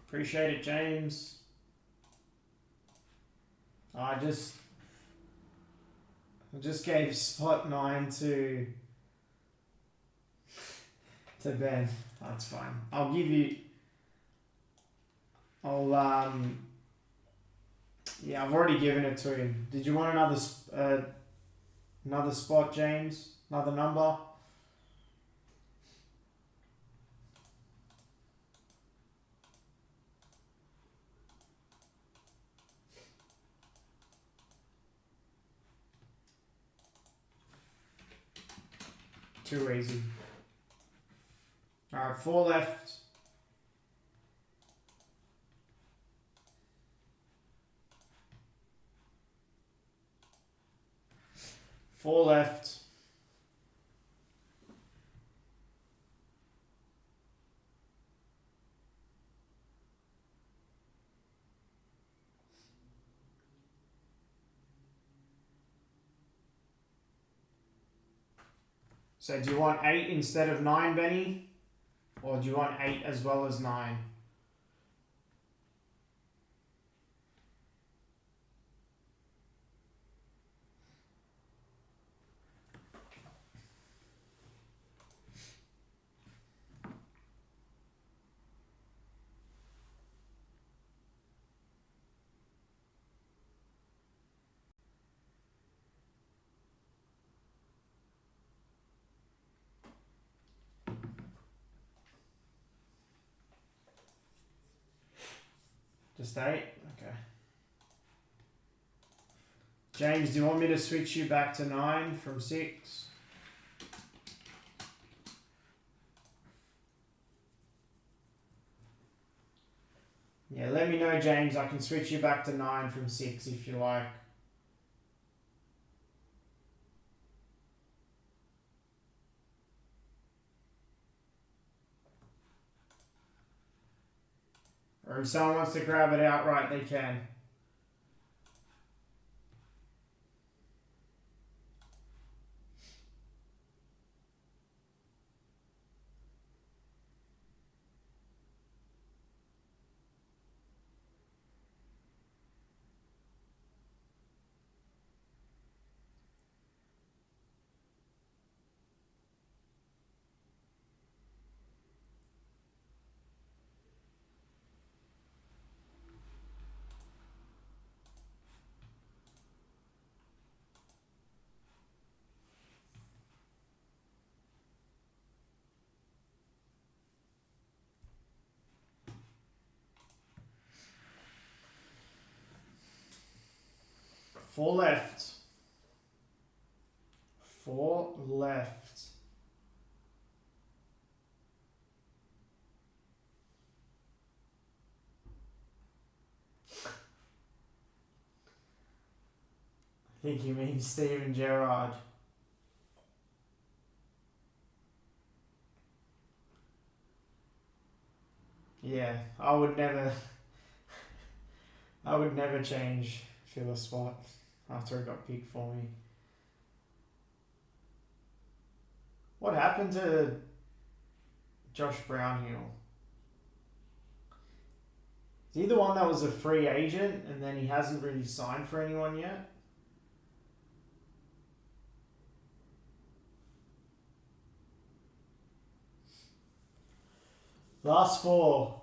Appreciate it, James. I just gave spot 9 to Ben. That's fine. I'll give you. Yeah, I've already given it to him. Did you want another spot, James? Another number? Too easy. Alright, 4 left. 4 left. So do you want 8 instead of 9, Benny? Or do you want 8 as well as 9? Just 8? Okay. James, do you want me to switch you back to 9 from 6? Yeah, let me know, James. I can switch you back to 9 from 6 if you like. Or if someone wants to grab it outright, they can. 4 left. 4 left. I think you mean Steven Gerrard. Yeah, I would never change Phil's spot after it got picked for me. What happened to Josh Brownhill? Is he the one that was a free agent and then he hasn't really signed for anyone yet? Last 4.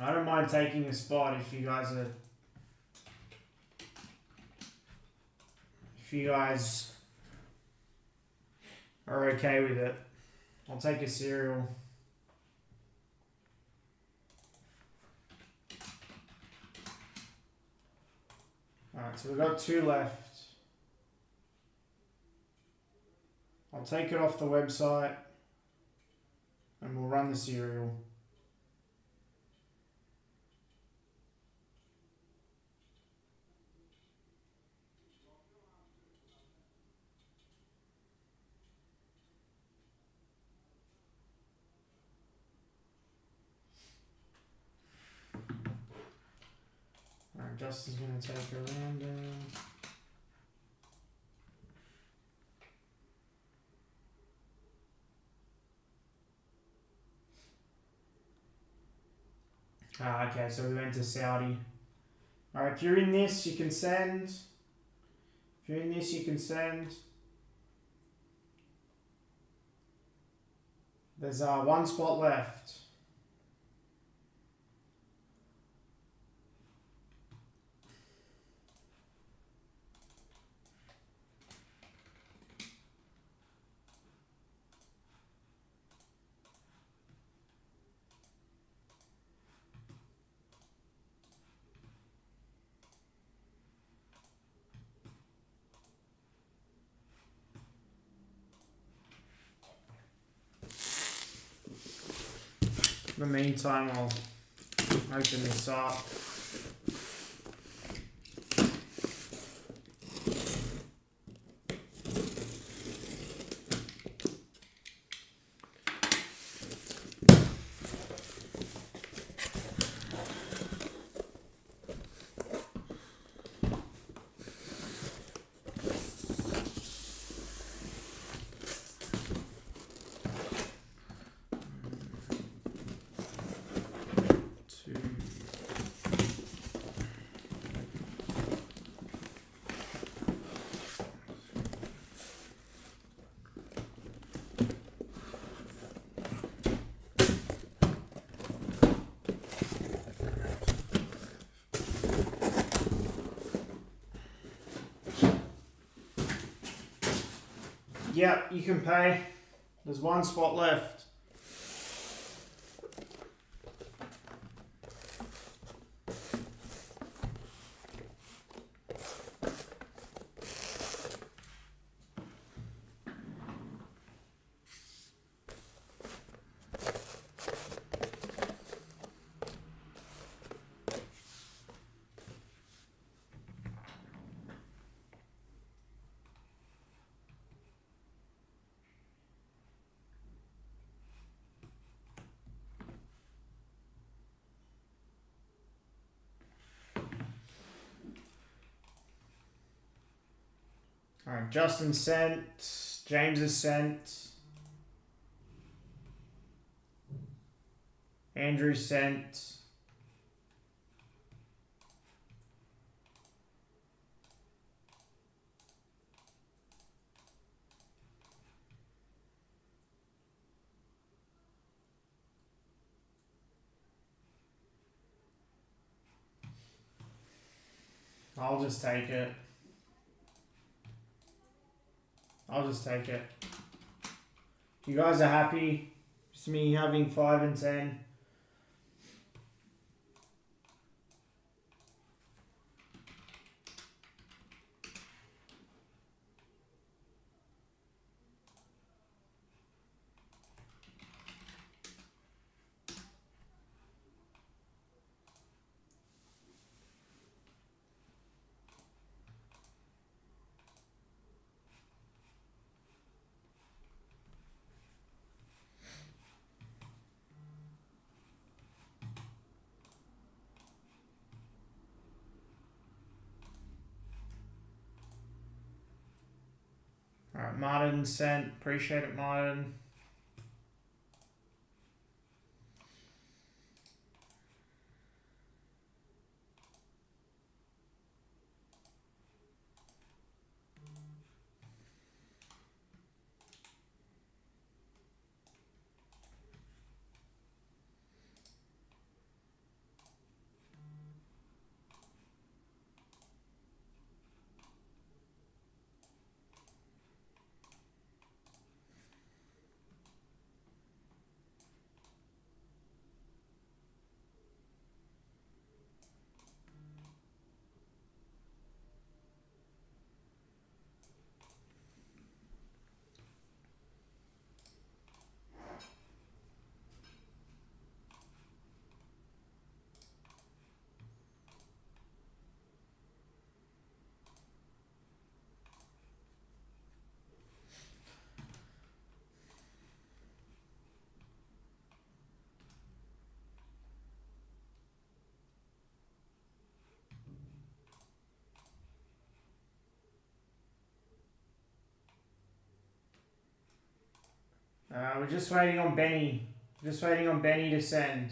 I don't mind taking a spot if you guys are okay with it. I'll take a cereal. Alright, so we've got 2 left. I'll take it off the website and we'll run the cereal. Alright, Justin's going to take a random. Okay, so we went to Saudi. Alright, if you're in this, you can send. If you're in this, you can send. There's 1 spot left. In the meantime, I'll open this up. Yep, you can pay. There's 1 spot left. Alright, Justin sent. James is sent. Andrew sent. I'll just take it. I'll just take it. You guys are happy? Just me having 5 and 10. Alright, Martin sent. Appreciate it, Martin. We're just waiting on Benny. Just waiting on Benny to send.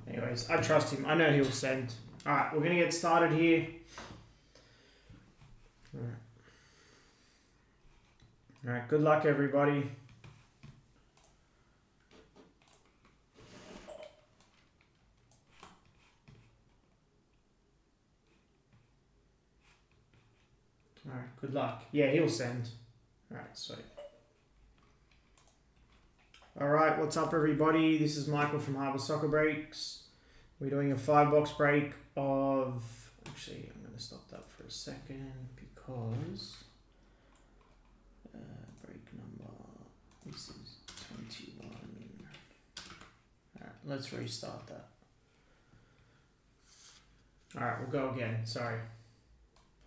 Anyways, I trust him. I know he'll send. Alright, we're going to get started here. Alright, good luck everybody. Alright, good luck. Yeah, he'll send. Alright, sweet. Alright, what's up everybody? This is Michael from Harbour Soccer Breaks. We're doing a 5-box break of... Actually, I'm going to stop that for a second because... break number... This is 21. Alright, let's restart that. Alright, we'll go again. Sorry.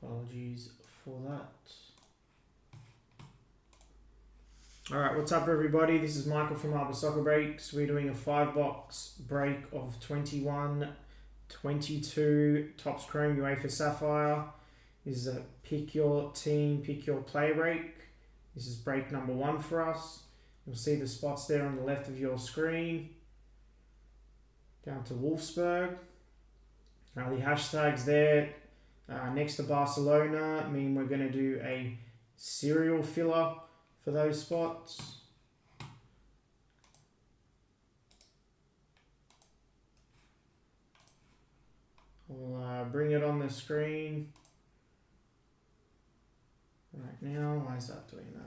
Apologies for that. Alright, what's up everybody? This is Michael from Harbour Soccer Breaks. We're doing a 5-box break of 21, 22 Topps Chrome UEFA Sapphire. This is a pick your team, pick your play break. This is break number 1 for us. You'll see the spots there on the left of your screen. Down to Wolfsburg. The hashtags there next to Barcelona mean we're going to do a serial filler for those spots. I'll bring it on the screen right now. Why is that doing that?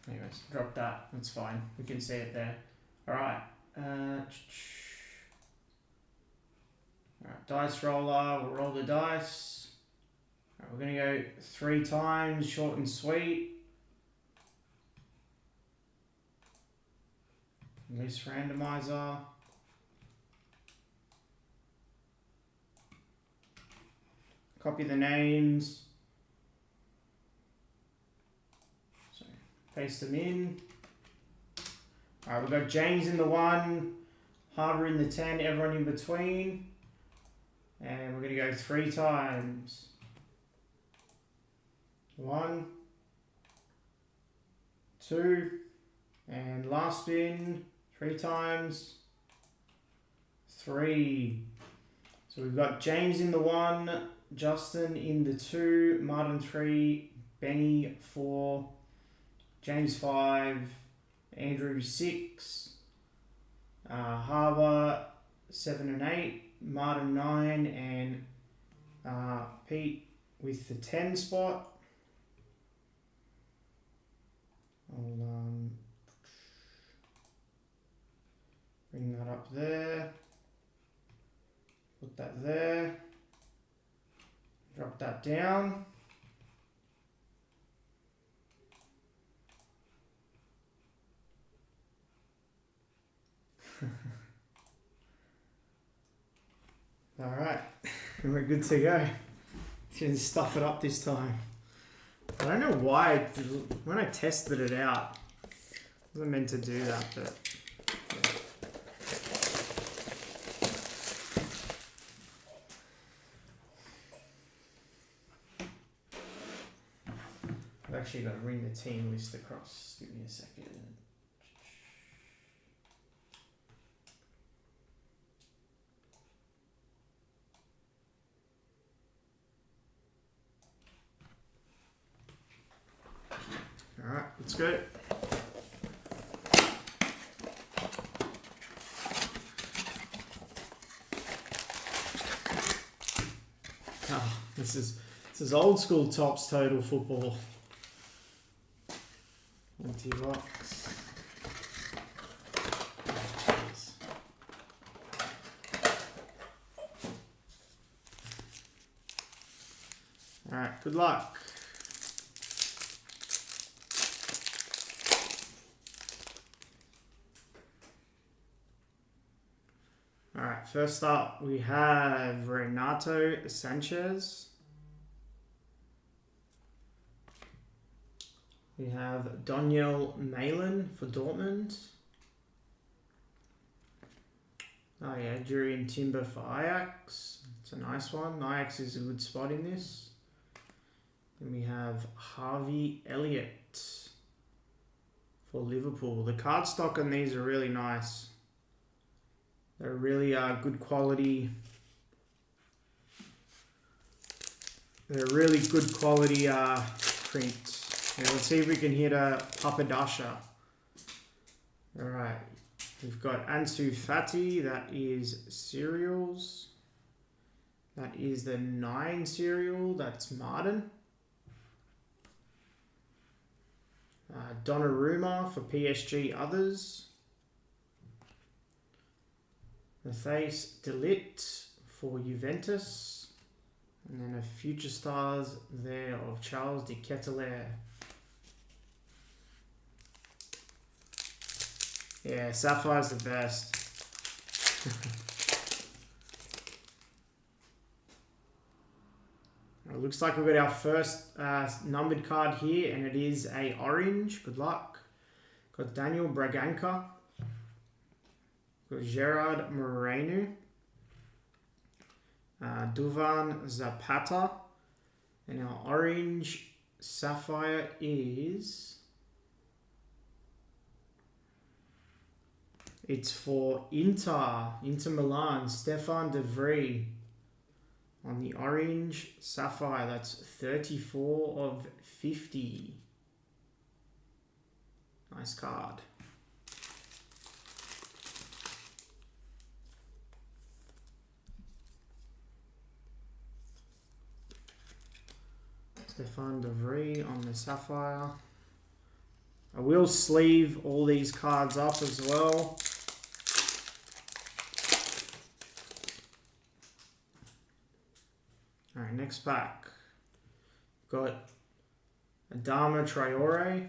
Anyways, drop that. That's fine. We can see it there. All right. All right. Dice roller. We'll roll the dice. All right, we're gonna go 3 times, short and sweet. List randomizer. Copy the names. So paste them in. All right, we've got James in the 1, Harbour in the 10, everyone in between. And we're going to go 3 times. 1, 2, and last spin, 3 times. 3. So we've got James in the 1, Justin in the 2, Martin 3, Benny 4, James 5, Andrew 6, Harbour 7 and 8, Martin 9, and Pete with the 10 spot. I'll bring that up there, put that there, drop that down. All right, we're good to go. Didn't stuff it up this time. I don't know why, when I tested it out, I wasn't meant to do that, but yeah. I've actually got to bring the team list across. Give me a second. All right, let's go. Oh, this is old school tops total football. 20 bucks. All right, good luck. All right, first up we have Renato Sanchez. We have Daniel Malin for Dortmund. Oh yeah, Jurien Timber for Ajax. It's a nice one. Ajax is a good spot in this. Then we have Harvey Elliott for Liverpool. The card stock on these are really nice. They're really good quality. They're really good quality print. Yeah, let's see if we can hit a Papadasha. All right, we've got Ansu Fati. That is cereals. That is the 9 cereal. That's Martin. Donnarumma for PSG others. Matthijs de Ligt for Juventus. And then a future stars there of Charles de Ketelaere. Yeah, Sapphire's the best. It looks like we've got our first numbered card here, and it is a orange. Good luck. Got Daniel Braganca. Got Gerard Moreno. Duvan Zapata. And our orange Sapphire is... It's for Inter Milan, Stefan de Vrij on the orange Sapphire. That's 34 of 50. Nice card. Stefan de Vrij on the Sapphire. I will sleeve all these cards up as well. Alright, next pack. Got Adama Traore.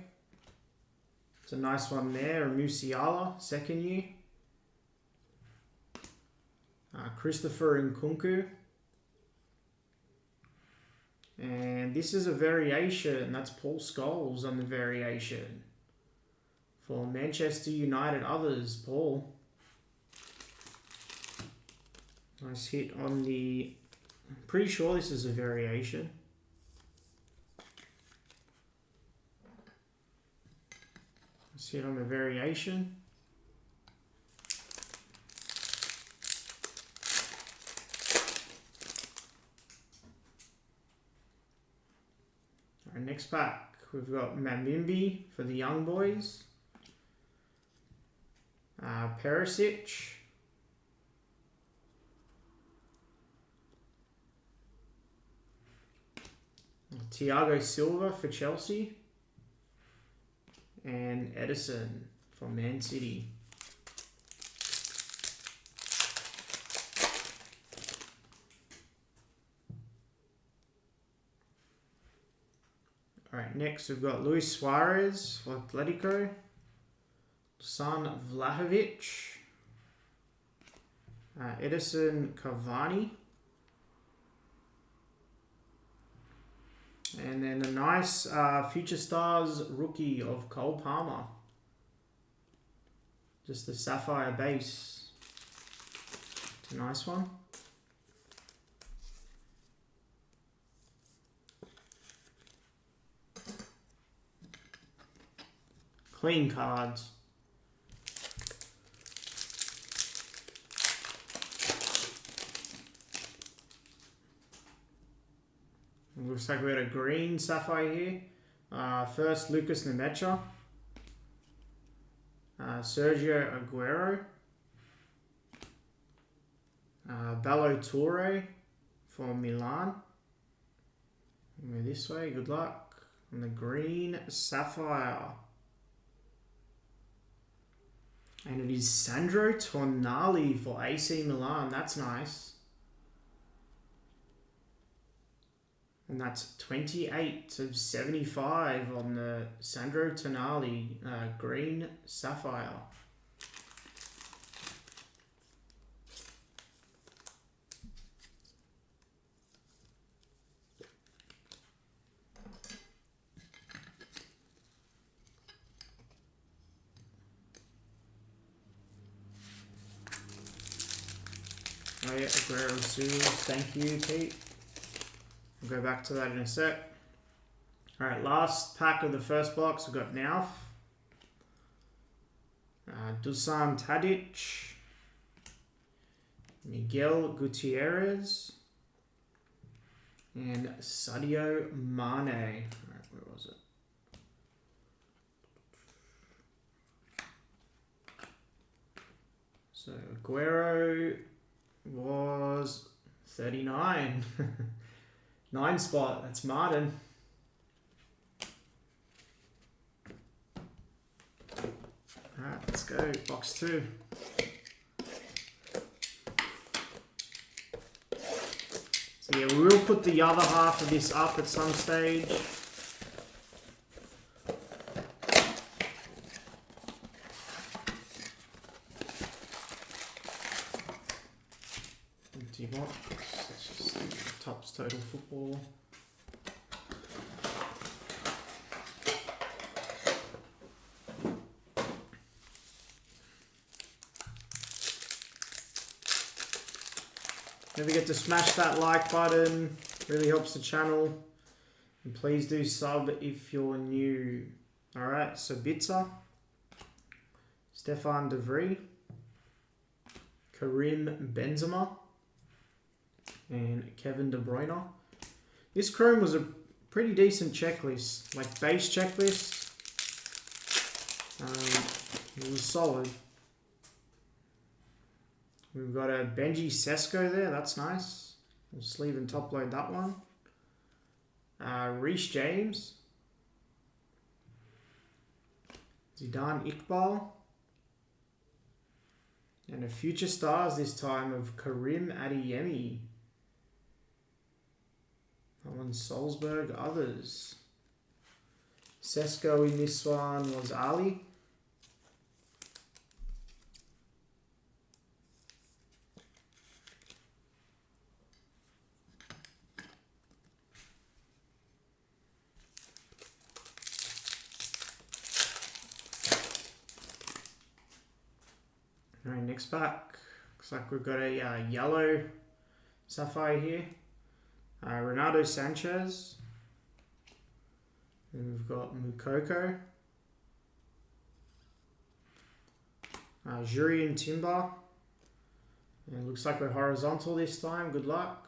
It's a nice one there. Musiala, second year. Christopher Nkunku. And this is a variation. That's Paul Scholes on the variation. For Manchester United others, Paul. Nice hit on the... I'm pretty sure this is a variation. Nice hit on the variation. Our next pack, we've got Mambimbi for the young boys. Perisic. Thiago Silva for Chelsea. And Edison for Man City. Alright, next we've got Luis Suarez for Atletico. San Vlahovic. Edison Cavani. And then a nice Future Stars rookie of Cole Palmer. Just the Sapphire base. It's a nice one. Clean cards. Looks like we got a green Sapphire here. First, Lucas Nemecha. Sergio Aguero. Ballo Toure for Milan. Go this way, good luck. And the green Sapphire. And it is Sandro Tonali for AC Milan. That's nice. And that's 28 of 75 on the Sandro Tonali green Sapphire. Oh yeah, Aguero Sue. Thank you, Pete. We'll go back to that in a sec. Alright, last pack of the first box. We've got Nauf. Dusan Tadic. Miguel Gutierrez. And Sadio Mane. Alright, where was it? So Aguero was 39. 9 spot, that's Martin. Alright, let's go. Box 2. So yeah, we will put the other half of this up at some stage. Empty box. Let's just see Topps Total Football. Don't forget to smash that like button, really helps the channel. And please do sub if you're new. Alright, so Bitzer, Stefan de Vrij, Karim Benzema and Kevin De Bruyne. This Chrome was a pretty decent checklist, like base checklist. It was solid. We've got a Benji Sesko there, that's nice. We'll sleeve and top load that one. Reece James. Zidane Iqbal. And a future stars this time of Karim Adeyemi. Alan Salzburg, others. Sesko in this one was Ali. Alright, next pack. Looks like we've got a yellow Sapphire here. Renato Sanchez. And we've got Mukoko. Jurien Timber. And it looks like we're horizontal this time. Good luck.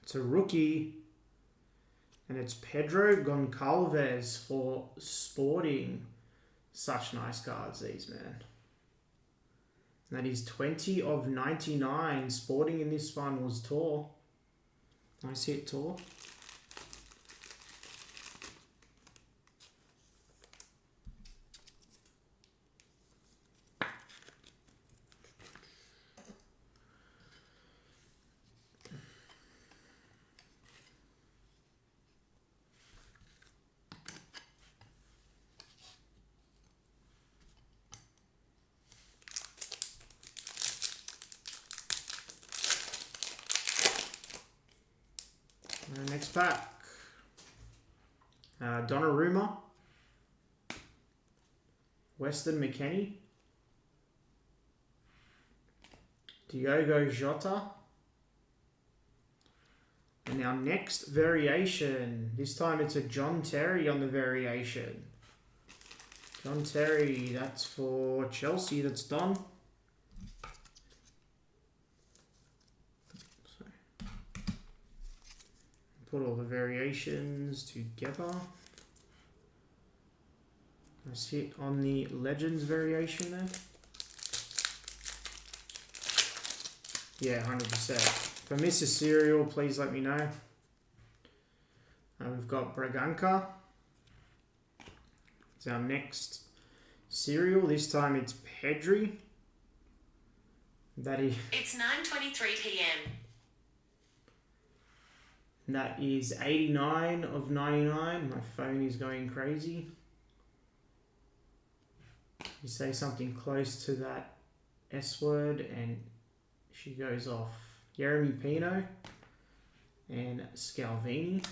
It's a rookie. And it's Pedro Goncalves for Sporting. Such nice cards, these, man. That is 20 of 99. Sporting in this one was Tor. Nice hit, Tor. Next pack. Donnarumma. Weston McKennie. Diogo Jota. And our next variation. This time it's a John Terry on the variation. John Terry, that's for Chelsea, that's done. Put all the variations together. Nice hit on the Legends variation there. Yeah, 100%. If I miss a serial, please let me know. We've got Braganca. It's our next serial. This time it's Pedri. It's 9:23 p.m. That is 89 of 99. My phone is going crazy. You say something close to that S word and she goes off. Jeremy Pino and Scalvini.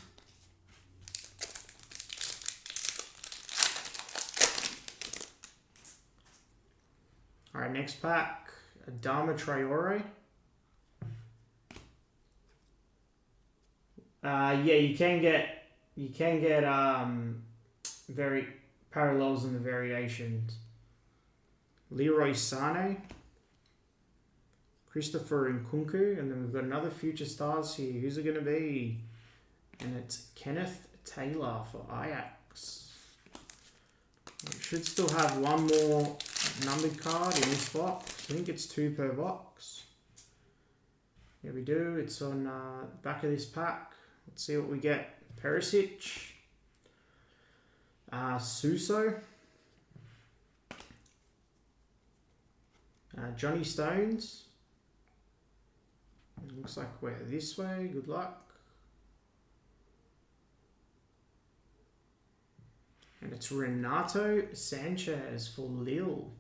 Alright, next pack. Adama Traore. Yeah, you can get very parallels in the variations. Leroy Sané, Christopher Nkunku, and then we've got another future stars here. Who's it going to be? And it's Kenneth Taylor for Ajax. We should still have one more numbered card in this box. I think it's 2 per box. Yeah, we do. It's on the back of this pack. Let's see what we get. Perisic. Suso. Johnny Stones. It looks like we're this way. Good luck. And it's Renato Sanchez for Lille.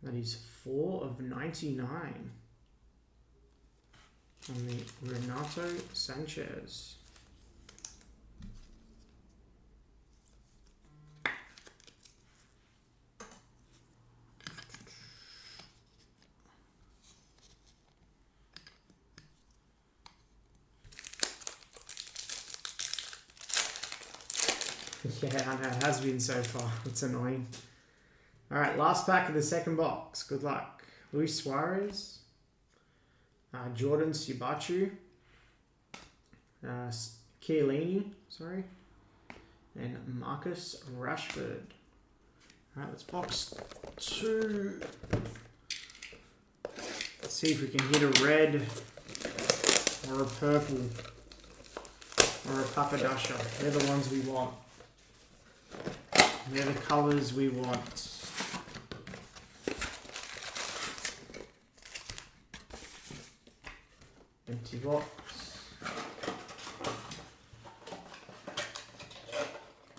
That is 4 of 99. On the Renato Sanchez. Yeah, I know, it has been so far. It's annoying. All right, last pack of the second box. Good luck. Luis Suarez, Jordan Subachu, Chiellini, sorry, and Marcus Rashford. All right, let's box 2. Let's see if we can hit a red or a purple or a papadasha. They're the ones we want. They're the colours we want. Empty box.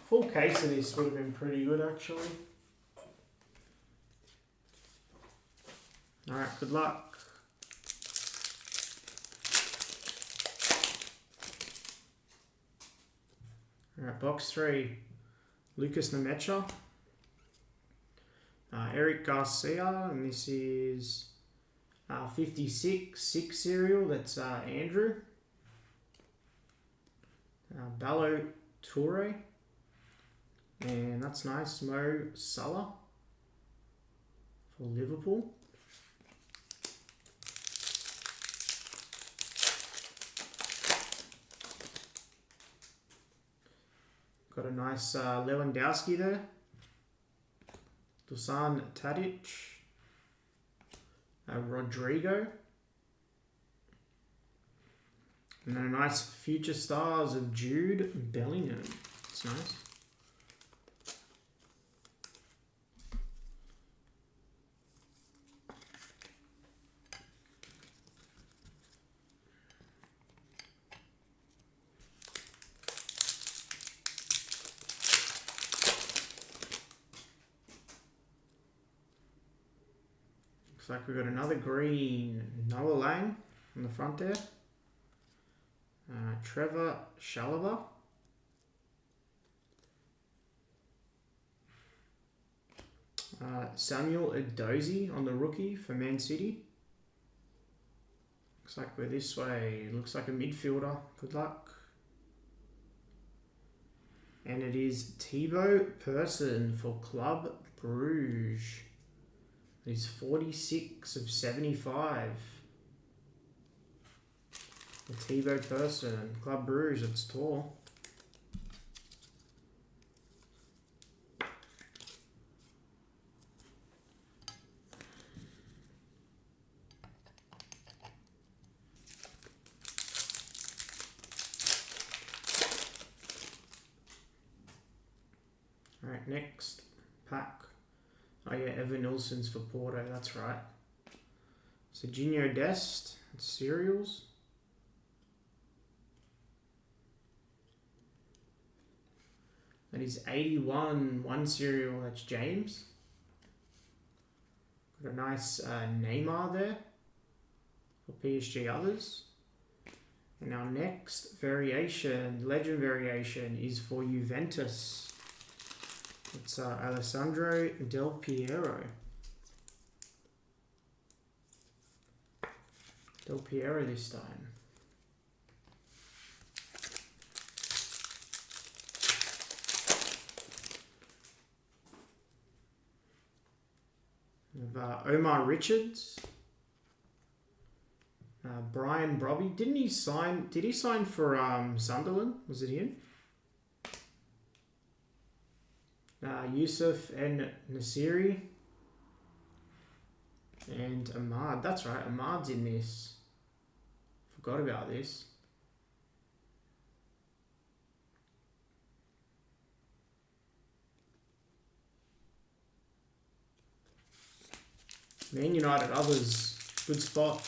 Full case of this would have been pretty good actually. Alright, good luck. Alright, box 3. Lucas Nemecha. Eric Garcia, and this is 56, 6 serial, that's Andrew. Ballo Toure. And that's nice, Mo Salah for Liverpool. Got a nice Lewandowski there. Dusan Tadic. Rodrigo. And then a nice future stars of Jude Bellingham. That's nice. Looks like we've got another green Noah Lang on the front there. Trevor Chalobah. Samuel Edozie on the rookie for Man City. Looks like we're this way. Looks like a midfielder. Good luck. And it is Thibaut Persson for Club Bruges. He's 46 of 75. The Thibaut Persson, Club Bruges, it's tall. Alright, next pack. Oh yeah, Evan Nilsson's for Porto, that's right. Serginho Dest, cereals. That is 81, 1 cereal, that's James. Got a nice Neymar there for PSG others. And our next variation, legend variation, is for Juventus. It's Alessandro Del Piero. Del Piero this time. We have Omar Richards. Brian Brobby. Did he sign for Sunderland? Was it him? Yusuf and Nasiri. And Ahmad. That's right, Ahmad's in this. Forgot about this. Man United, others. Good spot.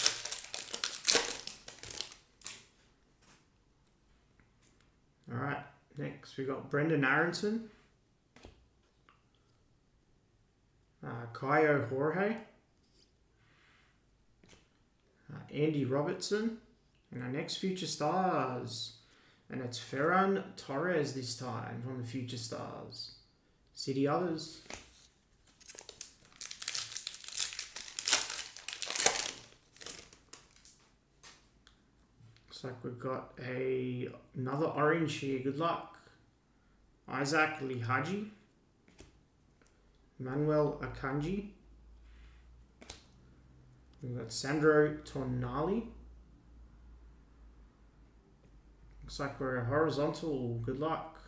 Alright, next we got Brendan Aronson. Caio Jorge, Andy Robertson, and our next Future Stars, and it's Ferran Torres this time from the Future Stars. City others. Looks like we've got another orange here. Good luck. Isaac Lihaji. Manuel Akanji. We've got Sandro Tonali. Looks like we're a horizontal. Good luck.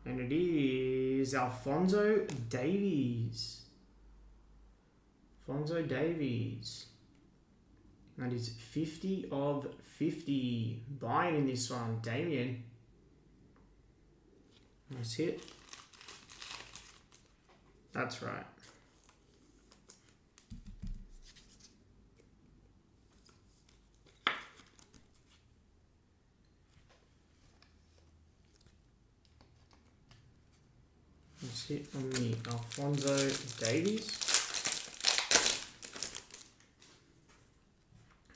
And it is Alphonso Davies. Alphonso Davies. That is 50 of 50. Buying in this one. Damien. Nice hit. That's right. Let's hit on the Alphonso Davies.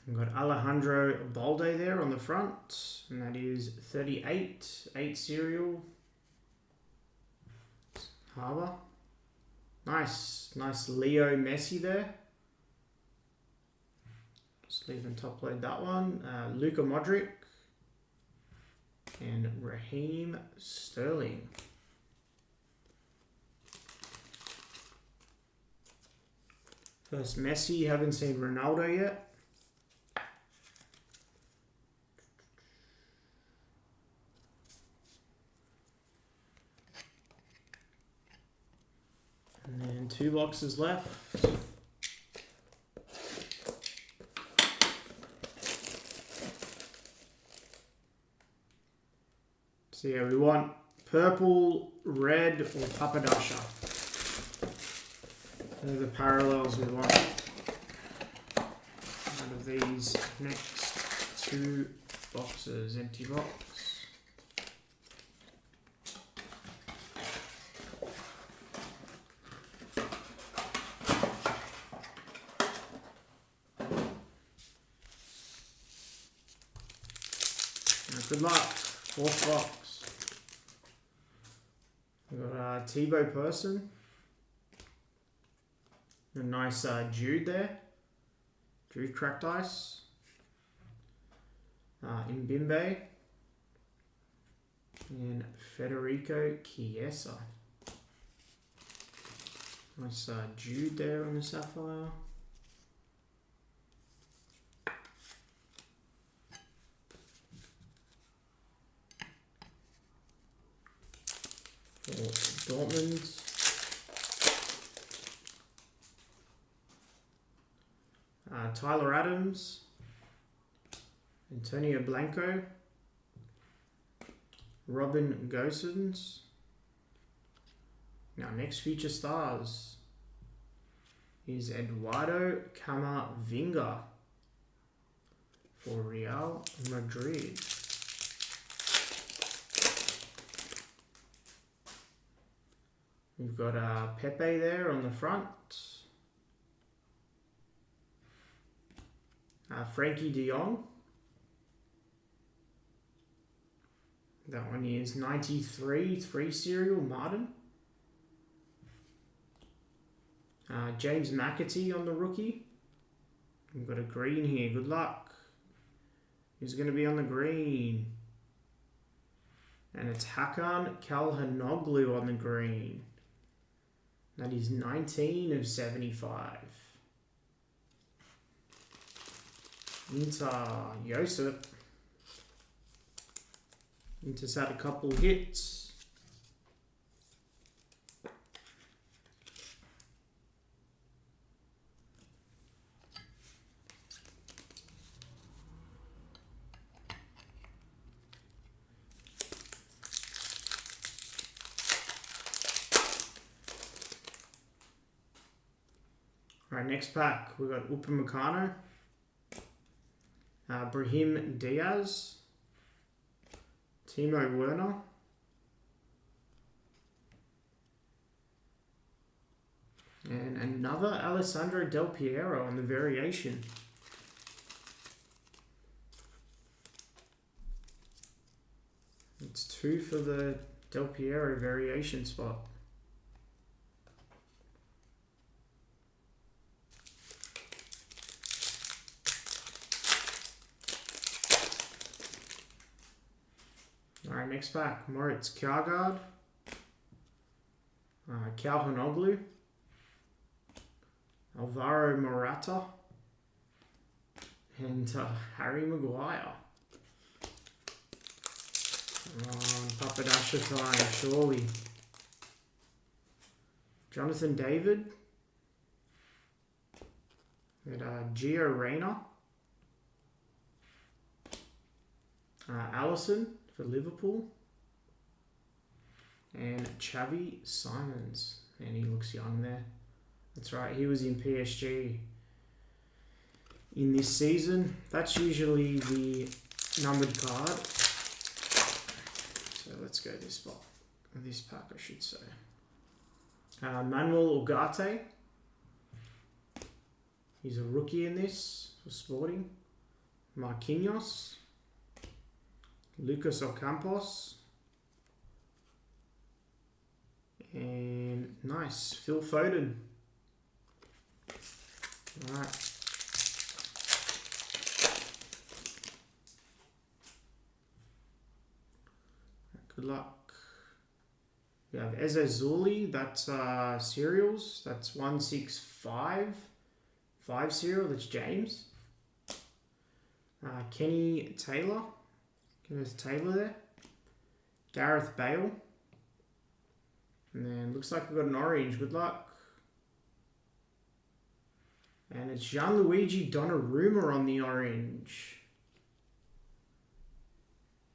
We've got Alejandro Balde there on the front, and that is 38, 8 serial. Harbour. Nice Leo Messi there. Just leave and top load that one. Luka Modric and Raheem Sterling. First Messi, haven't seen Ronaldo yet. And then 2 boxes left. So yeah, we want purple, red, or Papadasha. Those are the parallels we want out of these next 2 boxes. Empty box. Good luck. 4th box. We've got Tebow Person. A nice Jude there. Jude cracked ice. Mbimbe. And Federico Chiesa. Nice Jude there on the Sapphire. For Dortmund. Tyler Adams, Antonio Blanco, Robin Gosens. Now, next future stars is Eduardo Camavinga for Real Madrid. We've got Pepe there on the front. Frankie de Jong. That one is 93, 3 serial, Martin. James McAtee on the rookie. We've got a green here. Good luck. Who's going to be on the green? And it's Hakan Calhanoglu on the green. That is 19 of 75. Inter Josip. Inter's had a couple hits. All right, next pack we got Upamecano. Brahim Diaz, Timo Werner, and another Alessandro Del Piero on the variation. It's 2 for the Del Piero variation spot. Alright, next pack. Moritz Kjaergaard. Calhanoglu, Alvaro Morata, and Harry Maguire. Papadasha time, surely. Jonathan David. And Gio Reyna. Allison for Liverpool. And Xavi Simons. And he looks young there. That's right, he was in PSG in this season. That's usually the numbered card. So let's go this pack, I should say. Manuel Ugarte. He's a rookie in this for Sporting. Marquinhos. Lucas Ocampos. And nice, Phil Foden. Alright. Good luck. We have Eze Zuli, that's cereals. That's 165. 5 cereal, that's James. Kenny Taylor. Kenneth Taylor there. Gareth Bale. And then looks like we've got an orange. Good luck. And it's Gianluigi Donnarumma on the orange.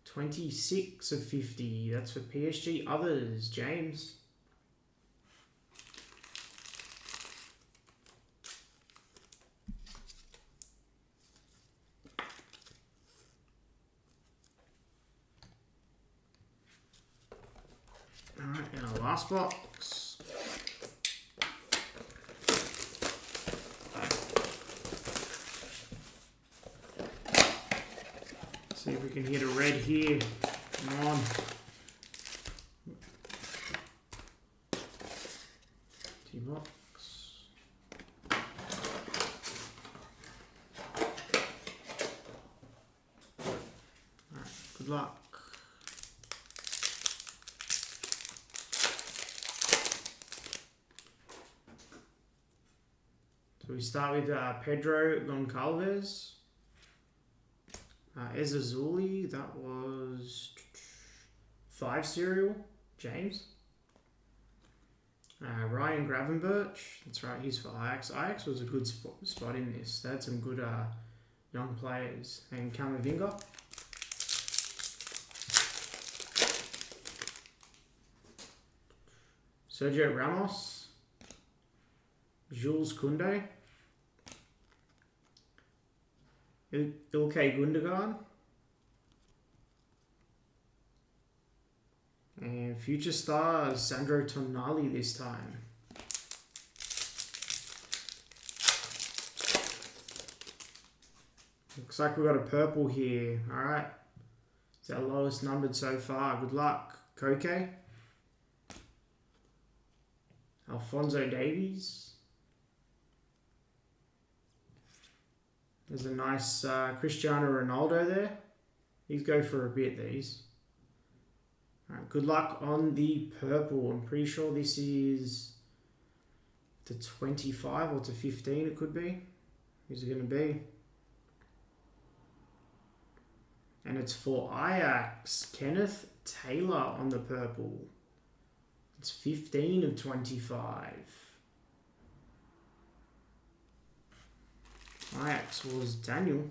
26 of 50. That's for PSG. Others, James. Alright, and our last box. See if we can hit a red here. Come on. T-box. Alright, good luck. So we start with Pedro Goncalves. Eze Zuli, that was 5 cereal, James. Ryan Gravenberch, that's right, he's for Ajax. Ajax was a good spot in this. They had some good young players. And Camavinga. Sergio Ramos. Jules Koundé. Ilkay Gundogan. And future stars, Sandro Tonali this time. Looks like we've got a purple here. Alright. It's our lowest numbered so far. Good luck. Koke. Alphonso Davies. There's a nice Cristiano Ronaldo there. These go for a bit, these. Alright, good luck on the purple. I'm pretty sure this is to 25 or to 15 it could be. Who's it going to be? And it's for Ajax. Kenneth Taylor on the purple. It's 15 of 25. Ajax was Daniel.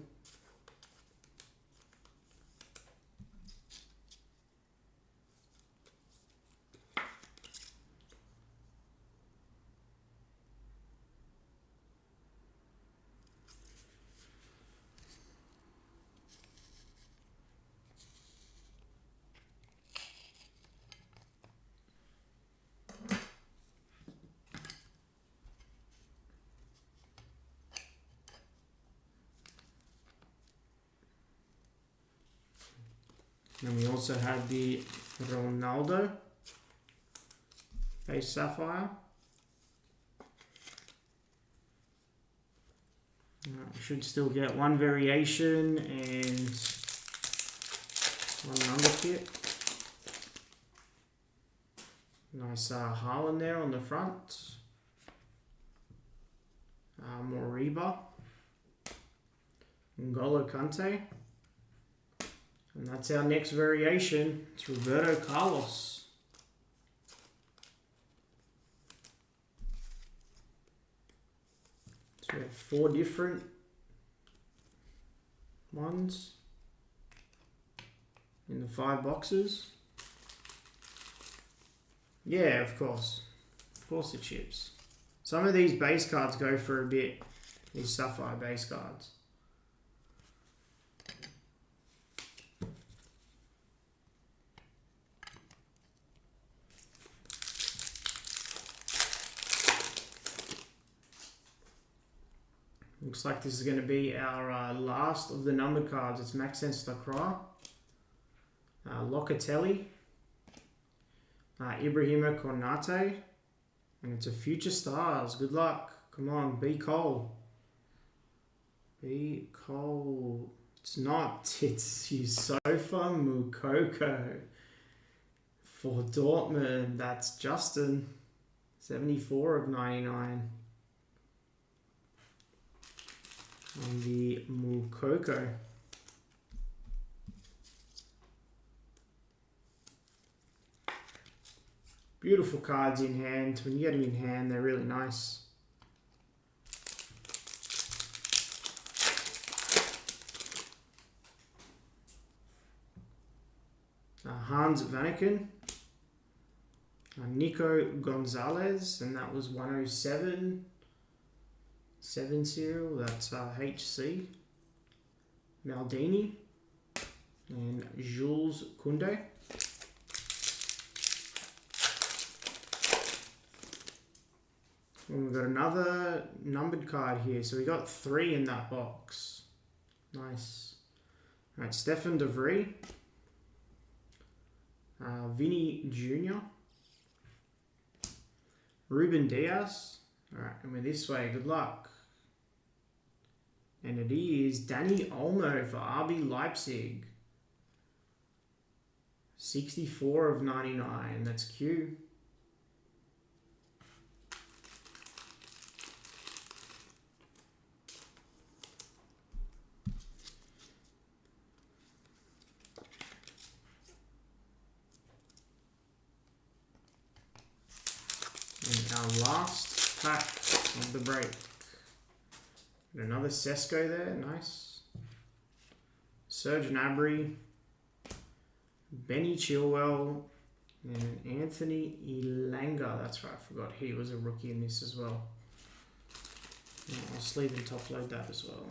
And we also have the Ronaldo base Sapphire. We should still get one variation and one number kit. Nice Haaland there on the front. Moriba. N'Golo Kante. And that's our next variation. It's Roberto Carlos. So we have 4 different ones in the 5 boxes. Yeah, of course. Of course it chips. Some of these base cards go for a bit. These Sapphire base cards. Looks like this is going to be our last of the numbered cards. It's Maxence Lacroix, Locatelli, Ibrahima Konate, and it's a Future Stars. Good luck. Come on, be Cole. Be Cole. It's not. It's Yusufa Moukoko for Dortmund. That's Justin. 74 of 99. On the Moukoko. Beautiful cards in hand. When you get them in hand, they're really nice. Hans Vanaken. Nico Gonzalez, and that was 107. 7-0, that's HC. Maldini. And Jules Koundé. And we've got another numbered card here. So we got 3 in that box. Nice. Alright, Stefan De Vrij. Vinny Jr. Ruben Diaz. Alright, and we're this way. Good luck. And it is Danny Olmo for RB Leipzig. 64 of 99. That's Q. And our last pack of the break. And another Sesko there, nice. Serge Gnabry, Benny Chilwell, and Anthony Elanga. That's right, I forgot he was a rookie in this as well. Yeah, I'll sleeve and top load that as well.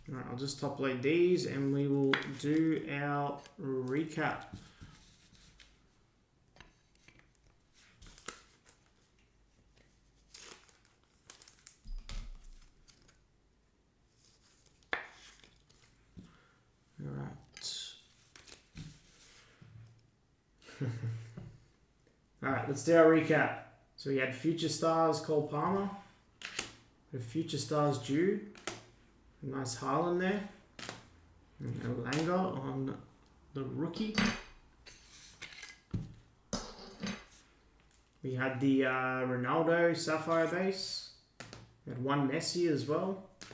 Alright, I'll just top load these and we will do our recap. Alright, let's do our recap. So we had Future Stars Cole Palmer, we had Future Stars Jude, a nice Haaland there, and Elanga on the rookie. We had the Ronaldo Sapphire base, we had 1 Messi as well. I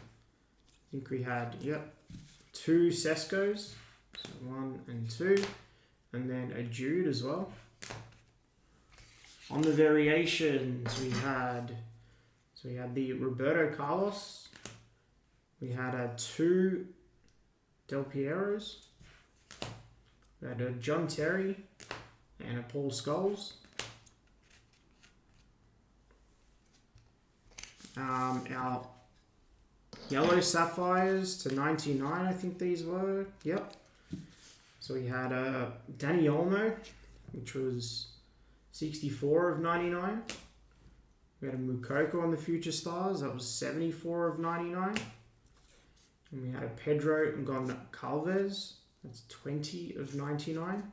think we had, 2 Seskos, so 1 and 2, and then a Jude as well. On the variations, we had the Roberto Carlos, we had 2 Del Pieros, we had a John Terry, and a Paul Scholes. Our yellow Sapphires to 99, I think these were. Yep. So we had Danny Olmo, which was 64 of 99. We had a Moukoko on the Future Stars. That was 74 of 99. And we had a Pedro Goncalves. That's 20 of 99.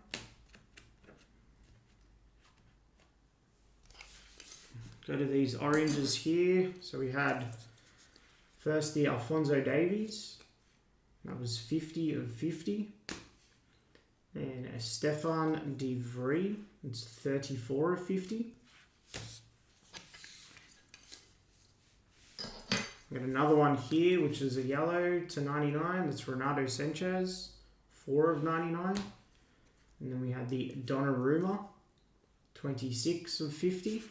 Go to these oranges here. So we had first the Alphonso Davies. That was 50 of 50. And a Stefan De Vrij, it's 34 of 50. Got another one here, which is a yellow to 99. That's Renato Sanchez, 4 of 99. And then we had the Donnarumma, 26 of 50.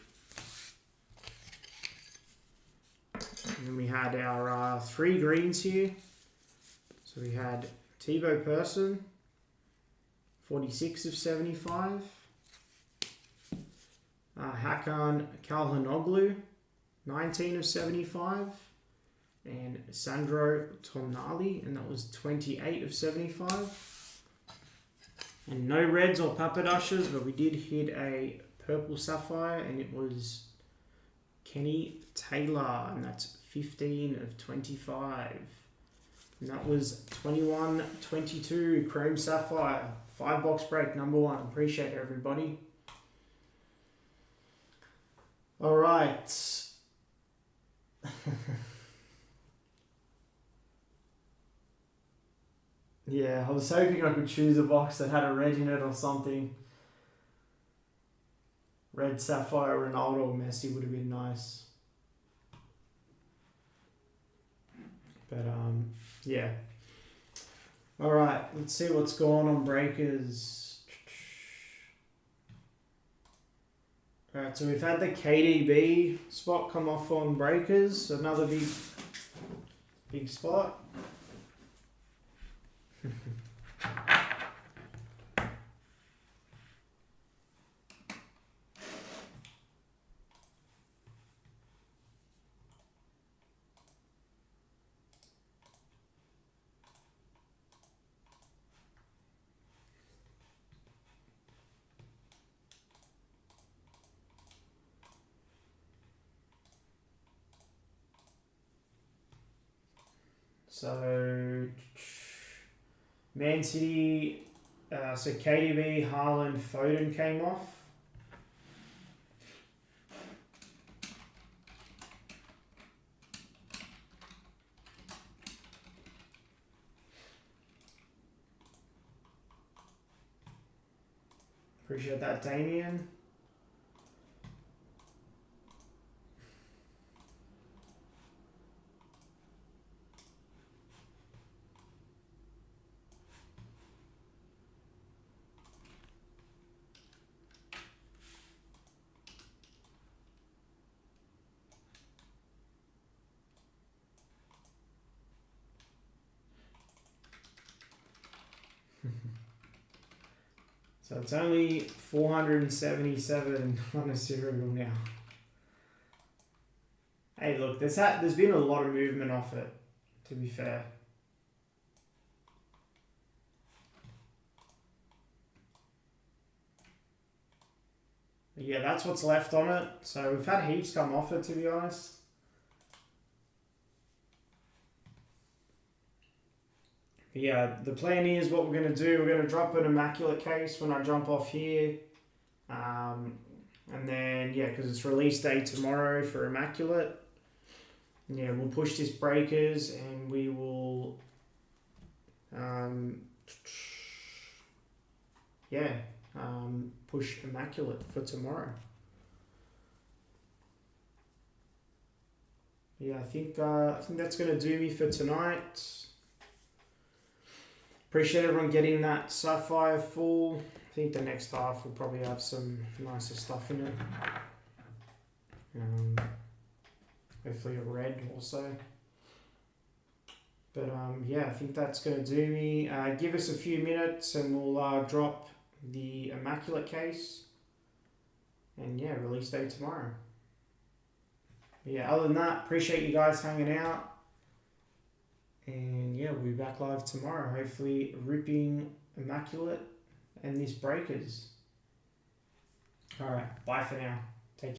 And then we had our 3 greens here. So we had Thibaut Persson, 46 of 75. Hakan Calhanoglu, 19 of 75. And Sandro Tonali, and that was 28 of 75. And no reds or papadashes, but we did hit a purple sapphire, and it was Kenny Taylor, and that's 15 of 25. And that was 21-22 Chrome Sapphire. 5-box break, number 1. Appreciate it, everybody. All right. Yeah, I was hoping I could choose a box that had a red in it or something. Red Sapphire, Ronaldo, or Messi would have been nice. But, yeah. Alright, let's see what's going on breakers. Alright, so we've had the KDB spot come off on breakers. Another big spot. So, Man City, so KDB, Haaland, Foden came off. Appreciate that, Damien. So it's only 477 on a serial now. Hey, look, there's been a lot of movement off it, to be fair. But yeah, that's what's left on it. So we've had heaps come off it, to be honest. But yeah, the plan is what we're going to do. We're going to drop an immaculate case when I jump off here. And then, yeah, because it's release day tomorrow for immaculate. And yeah, we'll push this breakers and we will, push immaculate for tomorrow. Yeah, I think that's going to do me for tonight. Appreciate everyone getting that Sapphire full. I think the next half will probably have some nicer stuff in it. Hopefully a red also. But yeah, I think that's going to do me. Give us a few minutes and we'll drop the immaculate case. And yeah, release day tomorrow. But yeah, other than that, appreciate you guys hanging out. And yeah, we'll be back live tomorrow. Hopefully ripping immaculate and this breakers. Alright, bye for now.